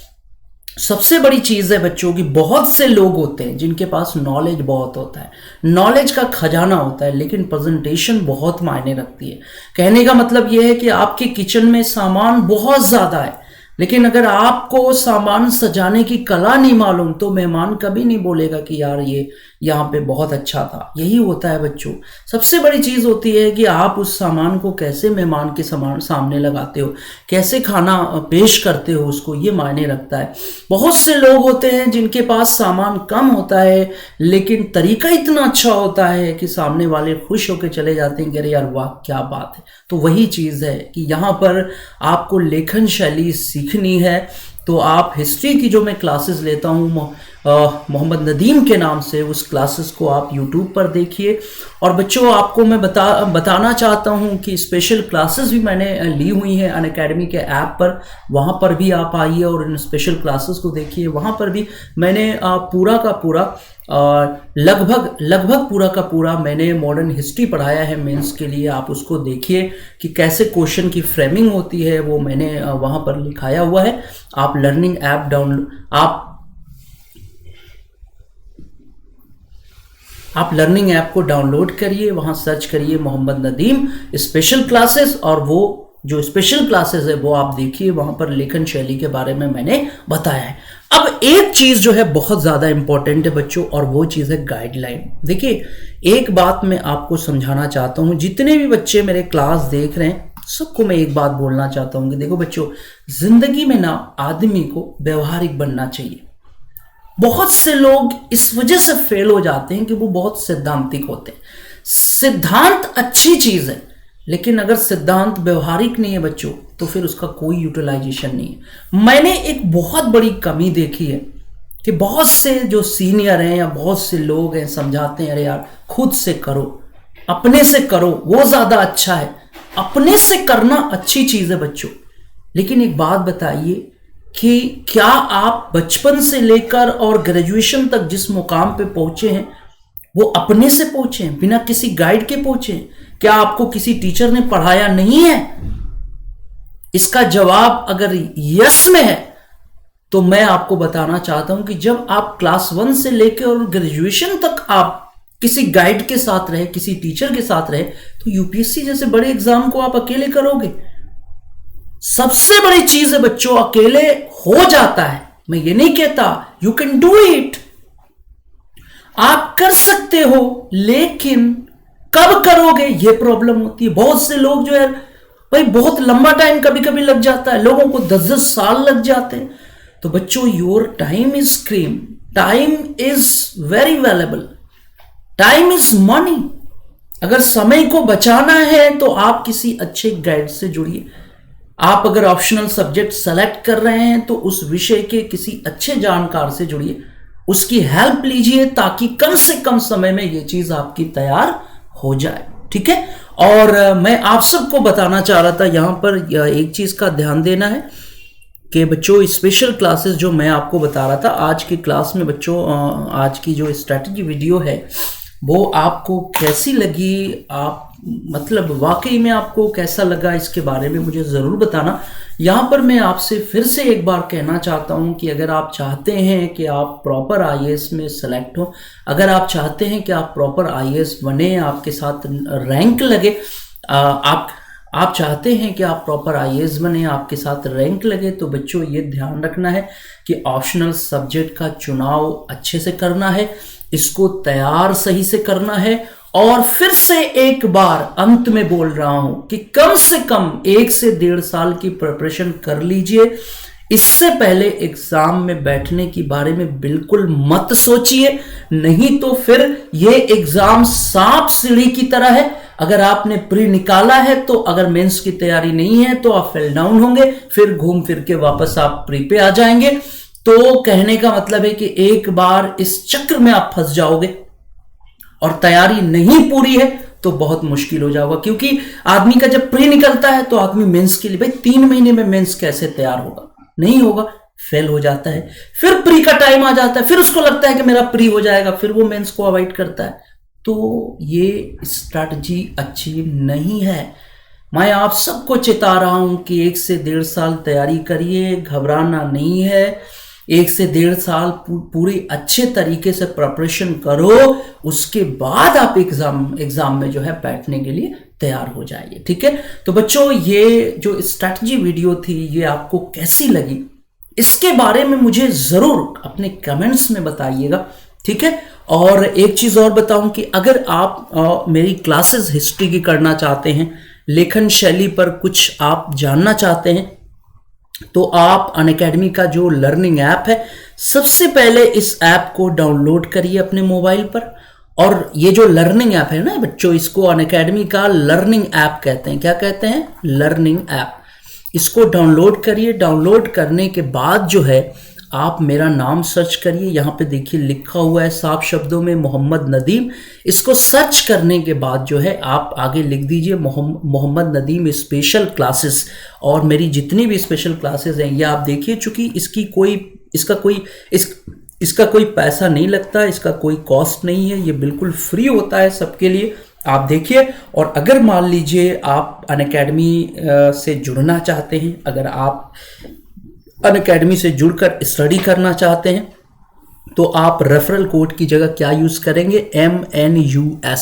सबसे बड़ी चीज है बच्चों की, बहुत से लोग होते हैं जिनके पास नॉलेज बहुत होता है, नॉलेज का खजाना होता है, लेकिन प्रेजेंटेशन बहुत मायने रखती है। कहने का मतलब यह है कि आपके किचन में सामान बहुत ज्यादा है, लेकिन अगर आपको सामान सजाने की कला नहीं मालूम तो मेहमान कभी नहीं बोलेगा कि यार ये यहाँ पे बहुत अच्छा था। यही होता है बच्चों, सबसे बड़ी चीज होती है कि आप उस सामान को कैसे मेहमान के सामने लगाते हो, कैसे खाना पेश करते हो उसको, ये मायने रखता है। बहुत से लोग होते हैं जिनके पास सामान कम होता है लेकिन तरीका इतना अच्छा होता है कि सामने वाले खुश होकर चले जाते हैं कि अरे यार वाह क्या बात है। तो वही चीज है कि यहाँ पर आपको लेखन शैली सीखनी है तो आप हिस्ट्री की जो मैं क्लासेस लेता हूँ मोहम्मद नदीम के नाम से, उस क्लासेस को आप यूट्यूब पर देखिए। और बच्चों आपको मैं बताना चाहता हूँ कि स्पेशल क्लासेस भी मैंने ली हुई हैं अनअकैडमी के ऐप पर, वहाँ पर भी आप आइए और इन स्पेशल क्लासेस को देखिए। वहाँ पर भी मैंने पूरा का पूरा लगभग पूरा का पूरा मैंने मॉडर्न हिस्ट्री पढ़ाया है मेंस के लिए। आप उसको देखिए कि कैसे क्वेश्चन की फ्रेमिंग होती है, वो मैंने वहाँ पर लिखाया हुआ है। आप लर्निंग ऐप आप लर्निंग ऐप को डाउनलोड करिए, वहां सर्च करिए मोहम्मद नदीम स्पेशल क्लासेस, और वो जो स्पेशल क्लासेस है वो आप देखिए, वहां पर लेखन शैली के बारे में मैंने बताया है। अब एक चीज जो है बहुत ज्यादा इंपॉर्टेंट है बच्चों, और वो चीज है गाइडलाइन। देखिए एक बात मैं आपको समझाना चाहता हूं, जितने भी बच्चे मेरे क्लास देख रहे हैं सबको मैं एक बात बोलना चाहता हूं कि देखो बच्चों, जिंदगी में ना आदमी को व्यवहारिक बनना चाहिए। बहुत से लोग इस वजह से फेल हो जाते हैं कि वो बहुत सिद्धांतिक होते हैं। सिद्धांत अच्छी चीज है, लेकिन अगर सिद्धांत व्यवहारिक नहीं है बच्चों तो फिर उसका कोई यूटिलाइजेशन नहीं है। मैंने एक बहुत बड़ी कमी देखी है कि बहुत से जो सीनियर हैं या बहुत से लोग हैं समझाते हैं अरे यार खुद से करो, अपने से करो, वो ज्यादा अच्छा है। अपने से करना अच्छी चीज है बच्चों, लेकिन एक बात बताइए कि क्या आप बचपन से लेकर और ग्रेजुएशन तक जिस मुकाम पे पहुंचे हैं वो अपने से पहुंचे हैं, बिना किसी गाइड के पहुंचे हैं? क्या आपको किसी टीचर ने पढ़ाया नहीं है? इसका जवाब अगर यस में है तो मैं आपको बताना चाहता हूं कि जब आप क्लास 1 से लेकर और ग्रेजुएशन तक आप किसी गाइड के साथ रहे, किसी टीचर के साथ रहे, तो यूपीएससी जैसे बड़े एग्जाम को आप अकेले करोगे। सबसे बड़ी चीज है बच्चों, अकेले हो जाता है, मैं ये नहीं कहता, यू कैन डू इट, आप कर सकते हो, लेकिन कब करोगे ये प्रॉब्लम होती है। बहुत से लोग जो है भाई बहुत लंबा टाइम कभी कभी लग जाता है, लोगों को 10-10 साल लग जाते हैं। तो बच्चों your time is cream, time is very valuable, time is money. अगर समय को बचाना है तो आप किसी अच्छे गाइड से जुड़िए। आप अगर ऑप्शनल सब्जेक्ट सेलेक्ट कर रहे हैं तो उस विषय के किसी अच्छे जानकार से जुड़िए, उसकी हेल्प लीजिए ताकि कम से कम समय में ये चीज आपकी तैयार हो जाए। ठीक है, और मैं आप सबको बताना चाह रहा था यहां पर एक चीज का ध्यान देना है कि बच्चों स्पेशल क्लासेस जो मैं आपको बता रहा था आज की क्लास में बच्चों, आज की जो स्ट्रैटेजी वीडियो है वो आपको कैसी लगी, आप मतलब वाकई में आपको कैसा लगा इसके बारे में मुझे ज़रूर बताना। यहाँ पर मैं आपसे फिर से एक बार कहना चाहता हूँ कि अगर आप चाहते हैं कि आप प्रॉपर आईएएस में सेलेक्ट हो, अगर आप चाहते हैं कि आप प्रॉपर आईएएस बने, आपके साथ रैंक लगे, आप चाहते हैं कि आप प्रॉपर आईएएस बने, आपके साथ रैंक लगे, तो बच्चों ये ध्यान रखना है कि ऑप्शनल सब्जेक्ट का चुनाव अच्छे से करना है, इसको तैयार सही से करना है। और फिर से एक बार अंत में बोल रहा हूं कि कम से कम 1 से 1.5 साल की प्रिपरेशन कर लीजिए। इससे पहले एग्जाम में बैठने के बारे में बिल्कुल मत सोचिए, नहीं तो फिर ये एग्जाम सांप सीढ़ी की तरह है। अगर आपने प्री निकाला है तो अगर मेंस की तैयारी नहीं है तो आप फेल डाउन होंगे, फिर घूम फिर के वापस आप प्री पे आ जाएंगे। तो कहने का मतलब है कि एक बार इस चक्र में आप फंस जाओगे और तैयारी नहीं पूरी है तो बहुत मुश्किल हो जाएगा। क्योंकि आदमी का जब प्री निकलता है तो आदमी मेंस के लिए, भाई 3 महीने में मेंस कैसे तैयार होगा, नहीं होगा, फेल हो जाता है। फिर प्री का टाइम आ जाता है, फिर उसको लगता है कि मेरा प्री हो जाएगा, फिर वो मेंस को अवॉइड करता है। तो ये स्ट्रैटेजी अच्छी नहीं है। मैं आप सबको चिता रहा हूं कि 1 से 1.5 साल तैयारी करिए, घबराना नहीं है। 1 से 1.5 साल पूरी अच्छे तरीके से प्रिपरेशन करो, उसके बाद आप एग्जाम में जो है बैठने के लिए तैयार हो जाइए। ठीक है, तो बच्चों ये जो स्ट्रैटेजी वीडियो थी ये आपको कैसी लगी, इसके बारे में मुझे जरूर अपने कमेंट्स में बताइएगा। ठीक है, और एक चीज और बताऊं कि अगर आप मेरी क्लासेस हिस्ट्री की करना चाहते हैं, लेखन शैली पर कुछ आप जानना चाहते हैं, तो आप अनअकैडमी का जो लर्निंग ऐप है, सबसे पहले इस ऐप को डाउनलोड करिए अपने मोबाइल पर। और ये जो लर्निंग ऐप है ना बच्चों, इसको अनअकैडमी का लर्निंग ऐप कहते हैं। क्या कहते हैं? Learning app. इसको डाउनलोड करिए। डाउनलोड करने के बाद जो है आप मेरा नाम सर्च करिए, यहाँ पे देखिए लिखा हुआ है साफ शब्दों में मोहम्मद नदीम। इसको सर्च करने के बाद जो है आप आगे लिख दीजिए मोहम्मद नदीम स्पेशल क्लासेस। और मेरी जितनी भी स्पेशल क्लासेस हैं ये आप देखिए, चूंकि इसका कोई पैसा नहीं लगता, इसका कोई कॉस्ट नहीं है, ये बिल्कुल फ्री होता है सबके लिए। आप देखिए, और अगर मान लीजिए आप अनअकैडमी से जुड़ना चाहते हैं, अगर आप अनअकैडमी से जुड़कर स्टडी करना चाहते हैं, तो आप रेफरल कोड की जगह क्या यूज करेंगे? MNUS।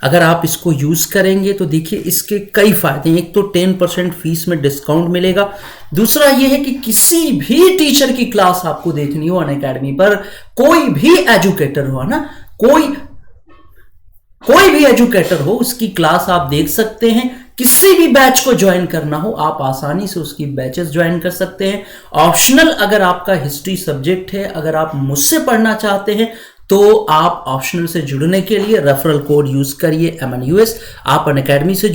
अगर आप इसको यूज करेंगे तो देखिए इसके कई फायदे हैं। एक तो 10% फीस में डिस्काउंट मिलेगा। दूसरा ये है कि किसी भी टीचर की क्लास आपको देखनी हो अनअकैडमी पर, कोई भी एजुकेटर हो ना, कोई भी एजुकेटर हो, उसकी क्लास आप देख सकते हैं। किसी भी बैच को ज्वाइन करना हो आप आसानी से उसकी बैचेस ज्वाइन कर सकते हैं। ऑप्शनल अगर आपका हिस्ट्री सब्जेक्ट है, अगर आप मुझसे पढ़ना चाहते हैं, तो आप ऑप्शनल से जुड़ने के लिए रेफरल कोड यूज करिए MNUS। आप अनअकैडमी से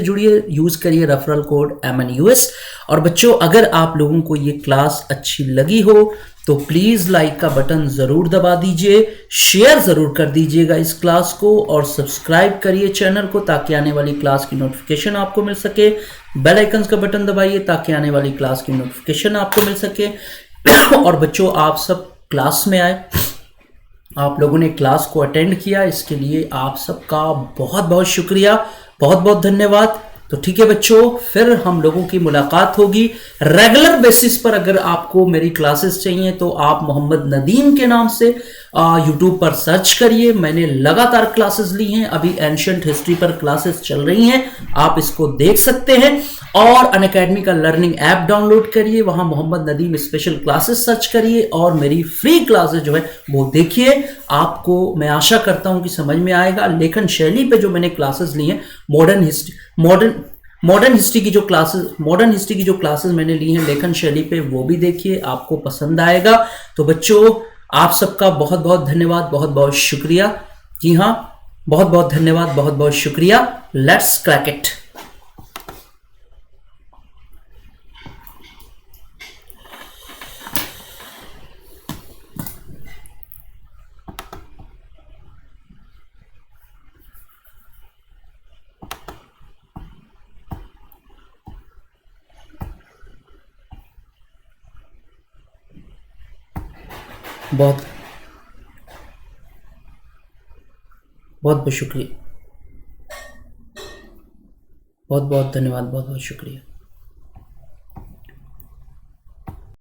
जुड़िए, यूज करिए रेफरल कोड MNUS। और बच्चों, अगर आप लोगों को ये क्लास अच्छी लगी हो तो प्लीज लाइक का बटन जरूर दबा दीजिए, शेयर जरूर कर दीजिएगा इस क्लास को, और सब्सक्राइब करिए चैनल को ताकि आने वाली क्लास की नोटिफिकेशन आपको मिल सके। बेल आइकन का बटन दबाइए ताकि आने वाली क्लास की नोटिफिकेशन आपको मिल सके। और बच्चों, आप सब क्लास में आए, आप लोगों ने क्लास को अटेंड किया, इसके लिए आप सबका बहुत बहुत शुक्रिया, बहुत बहुत धन्यवाद। तो ठीक है बच्चों, फिर हम लोगों की मुलाकात होगी रेगुलर बेसिस पर। अगर आपको मेरी क्लासेस चाहिए तो आप मोहम्मद नदीम के नाम से यूट्यूब पर सर्च करिए। मैंने लगातार क्लासेस ली हैं, अभी एंशिएंट हिस्ट्री पर क्लासेस चल रही हैं, आप इसको देख सकते हैं। और अनअकैडमी का लर्निंग ऐप डाउनलोड करिए, वहां Mohammad Nadeem special classes search करिए और मेरी फ्री क्लासेस जो है वो देखिए। आपको मैं आशा करता हूं कि समझ में आएगा। लेखन शैली पे जो मैंने क्लासेस ली हैं, मॉडर्न हिस्ट्री की जो क्लासेस मैंने ली हैं लेखन शैली पे, वो भी देखिए, आपको पसंद आएगा। तो बच्चों, आप सबका बहुत बहुत धन्यवाद, बहुत बहुत शुक्रिया। जी हाँ, बहुत बहुत धन्यवाद, बहुत बहुत शुक्रिया। Let's crack it. बहुत बहुत शुक्रिया, बहुत बहुत धन्यवाद, बहुत बहुत शुक्रिया।